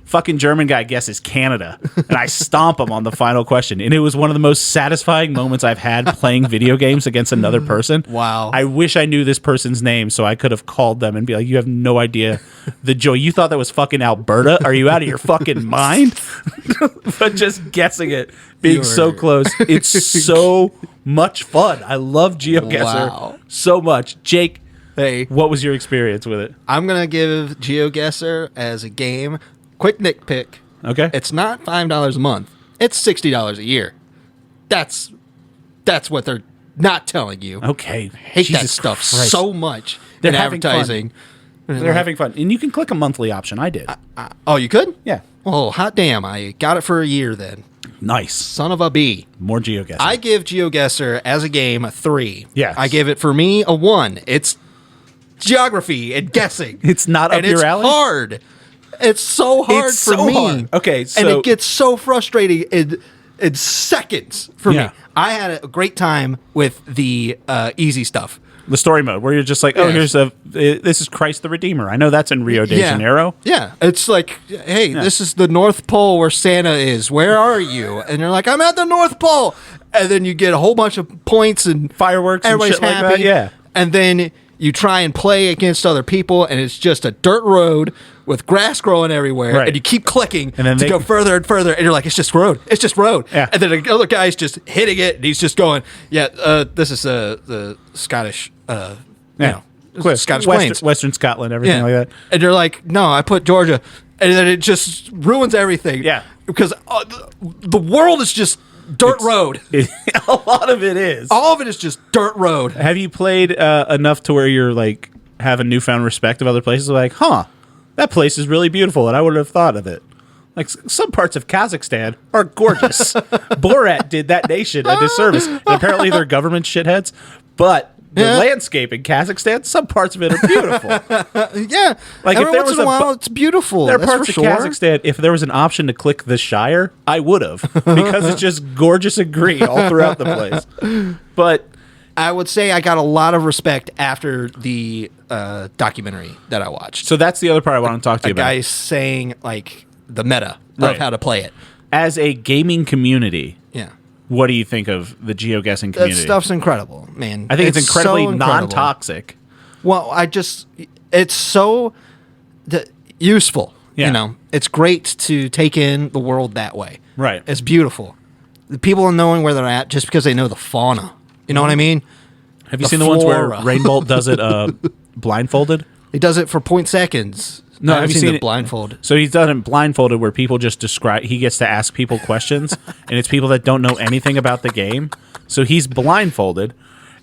Fucking German guy guesses Canada. And I stomp him on the final question. And it was one of the most satisfying moments I've had playing video games against another person. Wow. I wish I knew this person's name so I could have called them and be like, you have no idea the joy. You thought that was fucking Alberta? Are you out of your fucking mind? But just guessing it, being so close. It's so much fun. I love Geoguessr so much. Jake, Hey, what was your experience with it? I'm going to give Geoguessr as a game. Quick nitpick. Okay. It's not $5 a month. It's $60 a year. That's what they're not telling you. Okay. I hate that Jesus stuff Christ. so much They're in having advertising. They're having fun. And you can click a monthly option. I did. Oh, you could? Yeah. Oh, hot damn. I got it for a year then. Nice. Son of a bee. More Geoguessr. I give Geoguessr as a game a 3. Yes. I give it for me a 1. It's geography and guessing. It's not up and your it's alley? hard. It's so hard It's for so me. hard. Okay, so... and it gets so frustrating in seconds for Yeah. me. I had a great time with the easy stuff. The story mode, where you're just like, oh, Yeah. this is Christ the Redeemer. I know that's in Rio de Janeiro. Yeah. It's like, hey, this is the North Pole where Santa is. Where are you? And you're like, I'm at the North Pole. And then you get a whole bunch of points and Fireworks and everybody's shit like happy. that, yeah. And then you try and play against other people, and it's just a dirt road with grass growing everywhere. Right. And you keep clicking And then to go further and further. And you're like, it's just road. It's just road. Yeah. And then the other guy's just hitting it, and he's just going, this is the Scottish... Scottish Plains. Western Scotland, everything like that. And you're like, no, I put Georgia. And then it just ruins everything. Yeah. Because the world is just dirt road. A lot of it is. All of it is just dirt road. Have you played enough to where you're like have a newfound respect of other places? Like, that place is really beautiful, and I wouldn't have thought of it. Like some parts of Kazakhstan are gorgeous. Borat did that nation a disservice, and apparently they're government shitheads. But the landscape in Kazakhstan, some parts of it are beautiful. Yeah. Like Every if there once was in a while, it's beautiful. There are That's parts for of sure. Kazakhstan. If there was an option to click the Shire, I would have because it's just gorgeous and green all throughout the place. But I would say I got a lot of respect after the documentary that I watched. so that's the other part I want to talk to you A about. guy saying like the meta Right. of how to play it. As a gaming community, Yeah. what do you think of the geoguessing That community? stuff's incredible, man. I think it's incredibly so incredible. non-toxic. Well, it's so useful. Yeah. You know, it's great to take in the world that way. Right. It's beautiful. The people are knowing where they're at just because they know the fauna. You know what I mean? Have you The seen the ones where flora. Rainbolt does it blindfolded? He does it for 0.2 No, I have haven't you seen seen the it? blindfold. So he's done it blindfolded where people just describe, he gets to ask people questions, and it's people that don't know anything about the game. So he's blindfolded,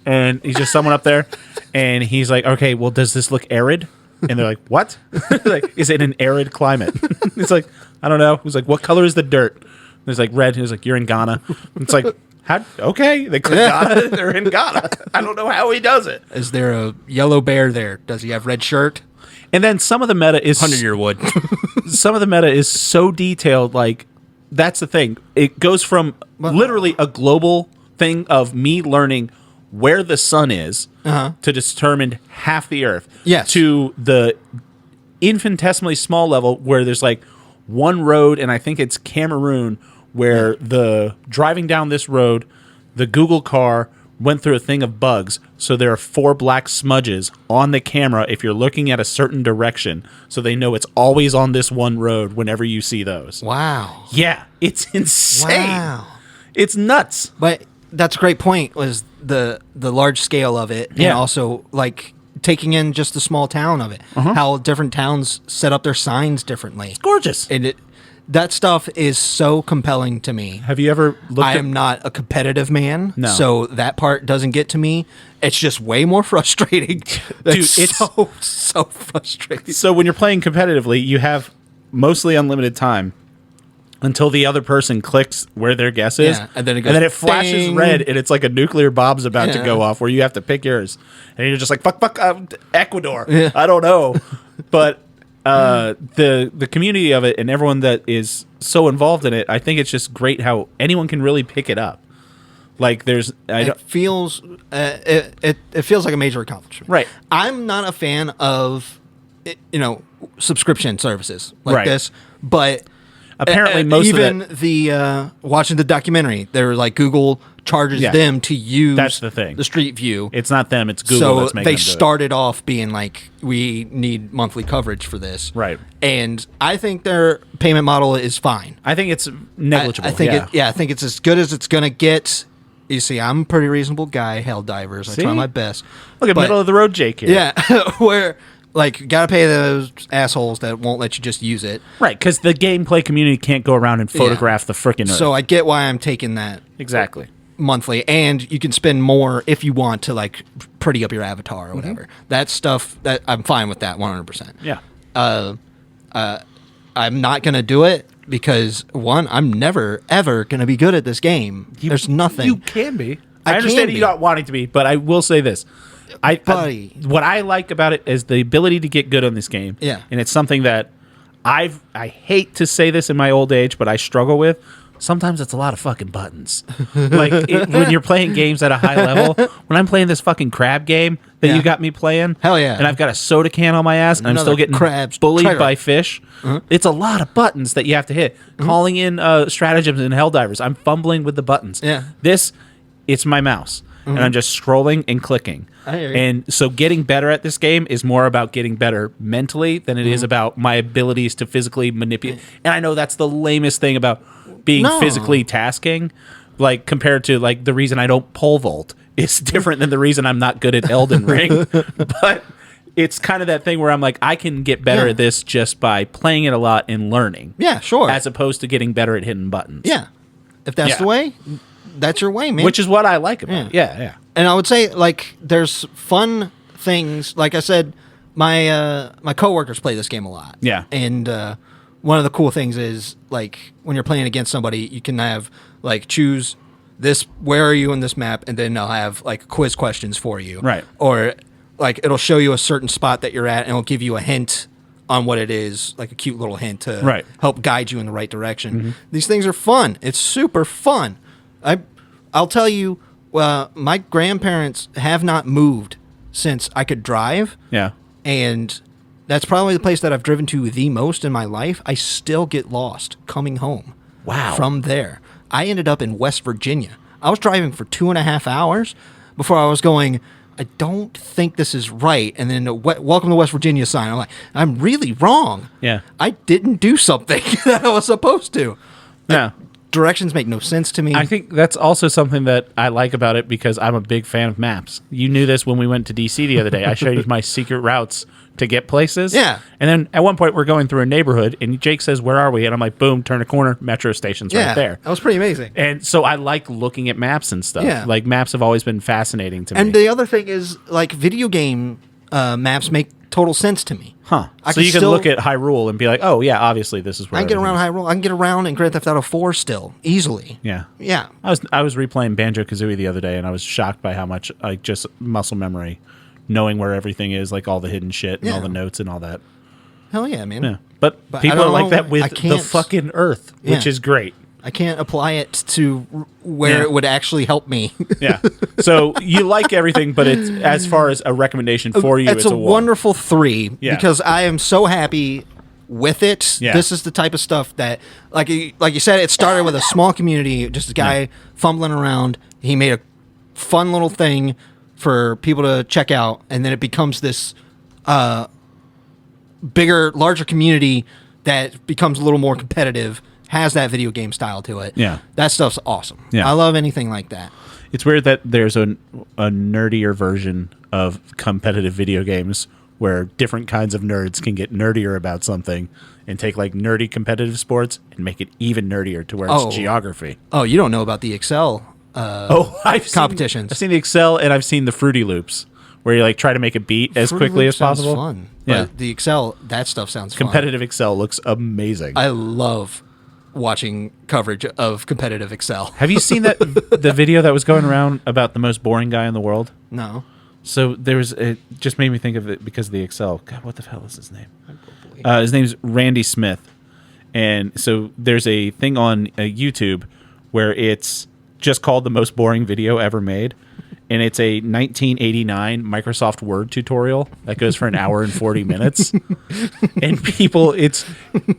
and he's just someone up there, and he's like, okay, well, does this look arid? And they're like, what? Like, is it an arid climate? It's like, I don't know. He's like, what color is the dirt? There's like red. He's like, you're in Ghana. It's like, how? Okay, they click Ghana. They're in Ghana. I don't know how he does it. Is there a yellow bear there? Does he have red shirt? And then some of the meta is 100-year wood. some of the meta is so detailed. Like that's the thing. It goes from literally a global thing of me learning where the sun is to determine half the Earth. Yes. To the infinitesimally small level where there's like one road, and I think it's Cameroon, where the driving down this road, the Google car went through a thing of bugs, so there are 4 black smudges on the camera if you're looking at a certain direction, so they know it's always on this one road whenever you see those. Wow. Yeah, it's insane. Wow. It's nuts. But that's a great point, was the large scale of it, and Yeah. also like taking in just the small town of it, how different towns set up their signs differently. Gorgeous. And that stuff is so compelling to me. Have you ever looked I am not a competitive man, No. so that part doesn't get to me. It's just way more frustrating. Dude, it's so frustrating. So when you're playing competitively, you have mostly unlimited time until the other person clicks where their guess is. Yeah, and then it goes flashes ding. red, and it's like a nuclear bomb's about to go off where you have to pick yours. And you're just like, fuck, Ecuador. Yeah. I don't know. But the community of it and everyone that is so involved in it, I think it's just great how anyone can really pick it up. Like It feels it feels like a major accomplishment. Right. I'm not a fan of subscription services like Right. this, but apparently most even of that, the watching the documentary, they're like Google charges Yeah. them to use That's the thing. the Street View. it's not them, it's Google So that's making they them do it. started off being like, we need monthly coverage for this. Right. And I think their payment model is fine. I think it's negligible. I think yeah. I think it's as good as it's going to get. You see, I'm a pretty reasonable guy, Helldivers. I See? try my best. Look at But- middle of the road Jake here. Yeah, where like gotta pay those assholes that won't let you just use it. Right, because the gameplay community can't go around and photograph the frickin' earth. So I get why I'm taking that Exactly. monthly, and you can spend more if you want to like pretty up your avatar or whatever. That stuff that I'm fine with that 100%. Yeah. I'm not gonna do it because one, I'm never ever gonna be good at this game. There's nothing. You can be. I I understand can you be. not wanting to be, but I will say this. Buddy. What I like about it is the ability to get good on this game. Yeah. And it's something that I hate to say this in my old age, but I struggle with. Sometimes it's a lot of fucking buttons. When you're playing games at a high level, when I'm playing this fucking crab game that Yeah. you got me playing, Hell yeah. and I've got a soda can on my ass, and I'm Another still getting crab's bullied treasure. by fish. It's a lot of buttons that you have to hit. Calling in stratagems in Helldivers, I'm fumbling with the buttons. Yeah. It's my mouse, and I'm just scrolling and clicking. I hear you. And so getting better at this game is more about getting better mentally than it is about my abilities to physically manipulate. And I know that's the lamest thing about being No. physically tasking, like compared to like the reason I don't pole vault is different than the reason I'm not good at Elden Ring. But it's kind of that thing where I'm like, I can get better Yeah. at this just by playing it a lot and learning. Yeah, sure. As opposed to getting better at hitting buttons. Yeah. If that's Yeah. the way, that's your way, man. Which is what I like about it. Yeah. And I would say, like, there's fun things. Like I said, my coworkers play this game a lot. Yeah. And one of the cool things is, like, when you're playing against somebody, you can have, like, choose this, where are you in this map, and then they'll have, like, quiz questions for you. Right. Or, like, it'll show you a certain spot that you're at, and it'll give you a hint on what it is, like a cute little hint to Right. help guide you in the right direction. These things are fun. It's super fun. I'll tell you, my grandparents have not moved since I could drive, Yeah. and that's probably the place that I've driven to the most in my life. I still get lost coming home. Wow. From there, I ended up in West Virginia. I was driving for 2.5 hours before I was going, I don't think this is right. And then welcome to West Virginia sign. I'm like, I'm really wrong. Yeah. I didn't do something that I was supposed to. Yeah. Directions make no sense to me. I think that's also something that I like about it because I'm a big fan of maps. You knew this when we went to DC the other day. I showed you my secret routes to get places. Yeah. And then at one point we're going through a neighborhood and Jake says, "Where are we?" And I'm like, boom, turn a corner, metro station's right there. That was pretty amazing. And so I like looking at maps and stuff. Yeah. Like maps have always been fascinating to me. And the other thing is, like, video game maps make total sense to me. Huh. I So you can still- look at Hyrule and be like, oh, yeah, obviously this is where I can get around everything is. Hyrule. I can get around in Grand Theft Auto 4 still, easily. Yeah. Yeah. I was replaying Banjo-Kazooie the other day, and I was shocked by how much, like, just muscle memory, knowing where everything is, like all the hidden shit and all Yeah. the notes and all that. Hell yeah, man. Yeah. But I people don't are like know, that I with the can't- fucking Earth, which Yeah. is great. I can't apply it to where Yeah. it would actually help me. Yeah. So you like everything, but it's as far as a recommendation for you, it's it's a a one. wonderful 3 Yeah. because I am so happy with it. Yeah. This is the type of stuff that, like you said, it started with a small community, just a guy fumbling around. He made a fun little thing for people to check out, and then it becomes this bigger, larger community that becomes a little more competitive, has that video game style to it. Yeah. That stuff's awesome. Yeah. I love anything like that. It's weird that there's a nerdier version of competitive video games where different kinds of nerds can get nerdier about something and take like nerdy competitive sports and make it even nerdier to where it's geography. Oh, you don't know about the Excel competitions. I've seen the Excel and I've seen the Fruity Loops where you like try to make a beat as Fruity quickly Loops as possible. Sounds fun. Yeah. But the Excel, that stuff sounds fun. Competitive Excel looks amazing. I love watching coverage of competitive Excel. Have you seen the video that was going around about the most boring guy in the world? No. So it just made me think of it because of the Excel. God, what the hell is his name? His name's Randy Smith. And so there's a thing on YouTube where it's just called the most boring video ever made. And it's a 1989 Microsoft Word tutorial that goes for an hour and 40 minutes. And people, it's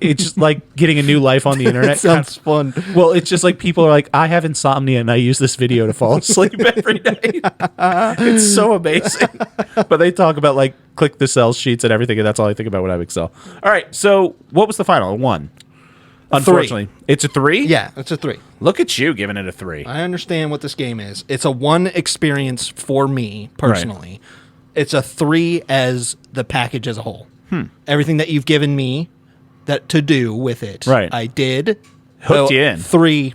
just like getting a new life on the internet. Sounds fun. Well, it's just like people are like, I have insomnia and I use this video to fall asleep every night. It's so amazing. But they talk about like click the Excel sheets and everything, and that's all I think about when I have Excel. All right, so what was the final? A 1. Unfortunately. 3. It's a 3? Yeah, it's a 3. Look at you giving it a 3. I understand what this game is. It's a 1 experience for me, personally. Right. It's a 3 as the package as a whole. Everything that you've given me that to do with it, right. I did. Hooked you in. 3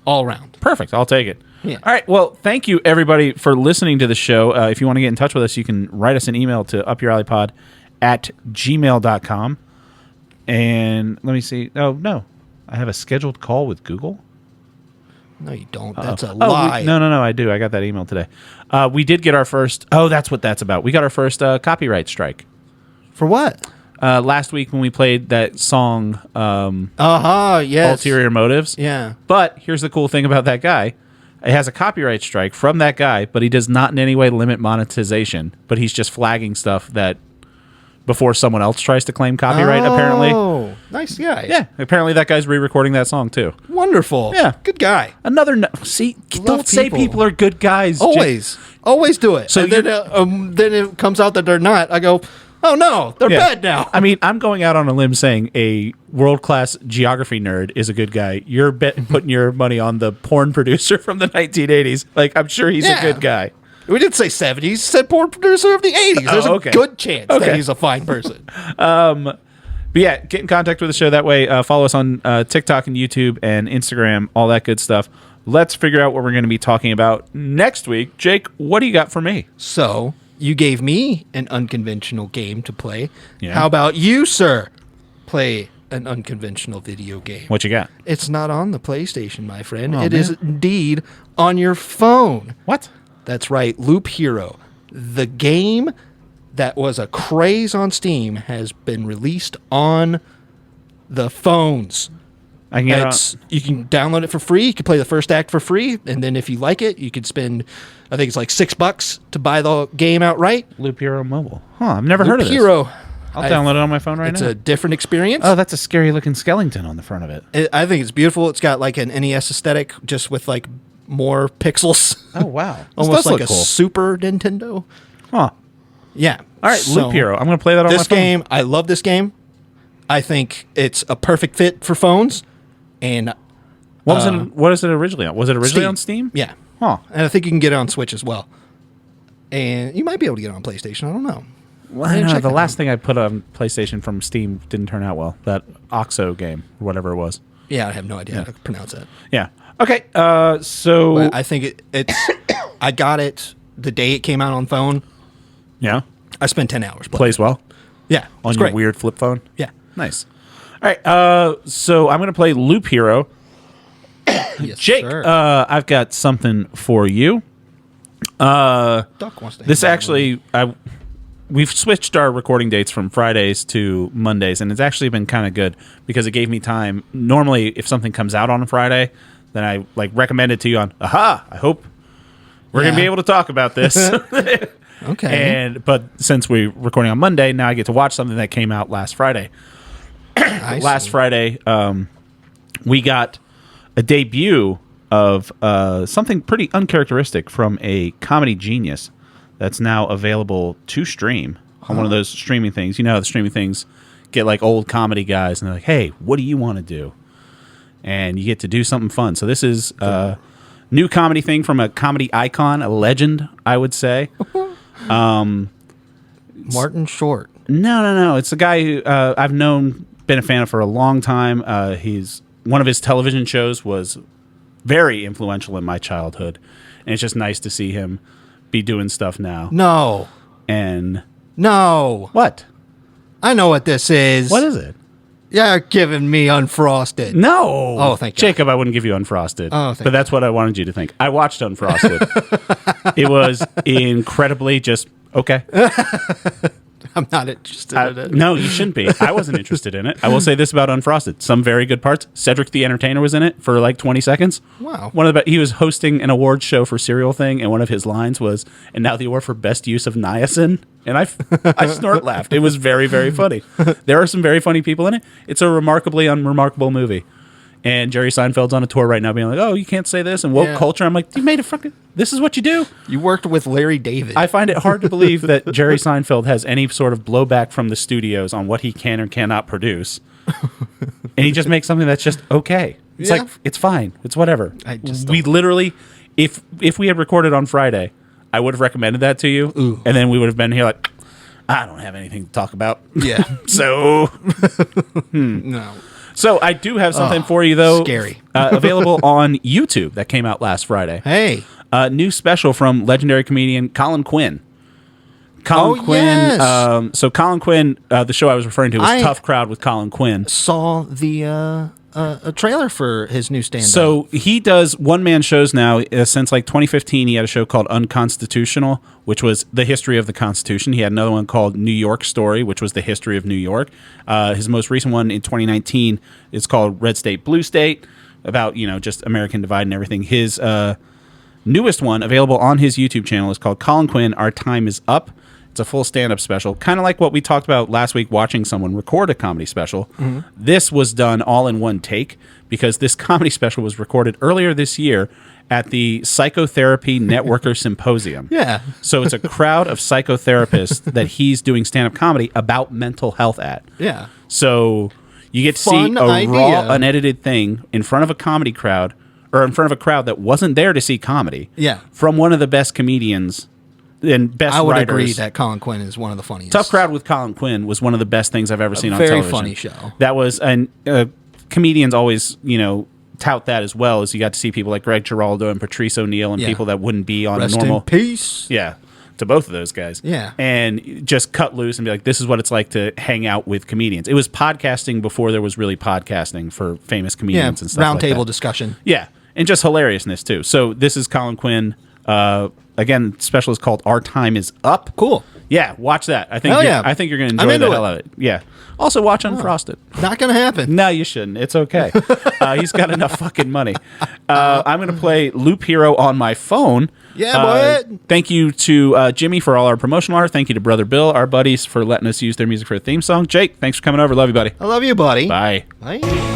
all around. Perfect. I'll take it. Yeah. All right. Well, thank you, everybody, for listening to the show. If you want to get in touch with us, you can write us an email to upyouralleypod@gmail.com. And let me see. Oh, no. I have a scheduled call with Google. No, you don't. That's a lie. No, I do. I got that email today. We did get our first... Oh, that's what that's about. We got our first copyright strike. For what? Last week when we played that song... yes. Ulterior Motives. Yeah. But here's the cool thing about that guy. It has a copyright strike from that guy, but he does not in any way limit monetization. But he's just flagging stuff that... before someone else tries to claim copyright, apparently. Oh, nice guy. Yeah, apparently that guy's re-recording that song, too. Wonderful. Yeah. Good guy. See, don't say people are good guys. Always. Always do it. So then it comes out that they're not. I go, oh, no, they're bad now. I mean, I'm going out on a limb saying a world-class geography nerd is a good guy. You're putting your money on the porn producer from the 1980s. Like, I'm sure he's a good guy. We didn't say 70s. Said porn producer of the 80s. There's a good chance that he's a fine person. But yeah, get in contact with the show that way. Follow us on TikTok and YouTube and Instagram, all that good stuff. Let's figure out what we're going to be talking about next week. Jake, what do you got for me? So, you gave me an unconventional game to play. Yeah. How about you, sir? Play an unconventional video game. What you got? It's not on the PlayStation, my friend. It is indeed on your phone. What? That's right, Loop Hero. The game that was a craze on Steam has been released on the phones. You can download it for free. You can play the first act for free, and then if you like it, you could spend, I think it's like $6 to buy the game outright. Loop Hero Mobile. Huh, I've never heard of this. Loop Hero. I'll download it on my phone right now. It's a different experience. Oh, that's a scary-looking skeleton on the front of it. I think it's beautiful. It's got like an NES aesthetic, just with like more pixels. Oh, wow. Almost like a Super Nintendo. Huh. Yeah. All right, Loop Hero. I'm going to play that on my phone. This game, I love this game. I think it's a perfect fit for phones. And what is it originally on? Was it originally on Steam? Yeah. Huh. And I think you can get it on Switch as well. And you might be able to get it on PlayStation. I don't know. Well, I know. The last thing I put on PlayStation from Steam didn't turn out well. That OXO game, or whatever it was. Yeah, I have no idea how to pronounce that. Yeah. Okay. So but I think it's. I got it the day it came out on phone. Yeah. I spent 10 hours playing. Plays well. Yeah. On your weird flip phone. Yeah. Nice. All right. So I'm going to play Loop Hero. Yes, Jake, sir. I've got something for you. Duck wants to. This actually, we've switched our recording dates from Fridays to Mondays, and it's actually been kind of good because it gave me time. Normally, if something comes out on a Friday, then I recommend it to you on. Aha! I hope we're going to be able to talk about this. Okay. But since we're recording on Monday, now I get to watch something that came out last Friday. Last Friday, we got a debut of something pretty uncharacteristic from a comedy genius that's now available to stream on one of those streaming things. You know how the streaming things get like old comedy guys and they're like, hey, what do you want to do? And you get to do something fun. So this is a new comedy thing from a comedy icon, a legend, I would say. Martin Short. No. It's a guy who I've been a fan of for a long time. One of his television shows was very influential in my childhood. And it's just nice to see him be doing stuff now. No. What? I know what this is. What is it? You're giving me Unfrosted. No. Oh, thank you. Jacob, I wouldn't give you Unfrosted. Oh, but that's what I wanted you to think. I watched Unfrosted. It was incredibly just okay. I'm not interested in it. No, you shouldn't be. I wasn't interested in it. I will say this about Unfrosted. Some very good parts. Cedric the Entertainer was in it for like 20 seconds. Wow. He was hosting an awards show for Serial Thing, and one of his lines was, and now the award for best use of niacin. And I snort laughed. It was very, very funny. There are some very funny people in it. It's a remarkably unremarkable movie. And Jerry Seinfeld's on a tour right now being like, oh, you can't say this, and woke culture. I'm like, you made a fucking... This is what you do? You worked with Larry David. I find it hard to believe that Jerry Seinfeld has any sort of blowback from the studios on what he can or cannot produce. And he just makes something that's just okay. It's like, it's fine. It's whatever. We literally, if we had recorded on Friday, I would have recommended that to you. Ooh. And then we would have been here like, I don't have anything to talk about. Yeah. So... No. So I do have something for you, though. Scary. Available on YouTube that came out last Friday. Hey. New special from legendary comedian Colin Quinn. Colin Quinn. Yes. So Colin Quinn, the show I was referring to was Tough Crowd with Colin Quinn. Saw the a trailer for his new stand-up. So he does one-man shows now. Since like 2015, he had a show called Unconstitutional, which was the history of the Constitution. He had another one called New York Story, which was the history of New York. His most recent one in 2019 is called Red State, Blue State, about, just American divide and everything. His newest one, available on his YouTube channel, is called Colin Quinn, Our Time Is Up. It's a full stand-up special, kind of like what we talked about last week, watching someone record a comedy special. Mm-hmm. This was done all in one take because this comedy special was recorded earlier this year at the Psychotherapy Networker Symposium. Yeah. So it's a crowd of psychotherapists that he's doing stand-up comedy about mental health at. Yeah. So you get to see a raw, unedited thing in front of a comedy crowd, or in front of a crowd that wasn't there to see comedy. Yeah. From one of the best comedians and best writers. I would agree that Colin Quinn is one of the funniest. Tough Crowd with Colin Quinn was one of the best things I've ever seen on television. Very funny show. That was, and comedians always, tout that as well, as you got to see people like Greg Giraldo and Patrice O'Neill and people that wouldn't be on Rest a normal... in peace. Yeah, to both of those guys. Yeah. And just cut loose and be like, this is what it's like to hang out with comedians. It was podcasting before there was really podcasting for famous comedians and stuff like that. Roundtable discussion. Yeah, and just hilariousness too. So this is Colin Quinn. Again, special is called Our Time Is Up. Cool. Yeah, watch that. I think you're going to enjoy the hell out of it. Yeah. Also, watch Unfrosted. Not going to happen. No, you shouldn't. It's okay. He's got enough fucking money. I'm going to play Loop Hero on my phone. Yeah, boy. Thank you to Jimmy for all our promotional art. Thank you to Brother Bill, our buddies, for letting us use their music for a theme song. Jake, thanks for coming over. Love you, buddy. I love you, buddy. Bye. Bye.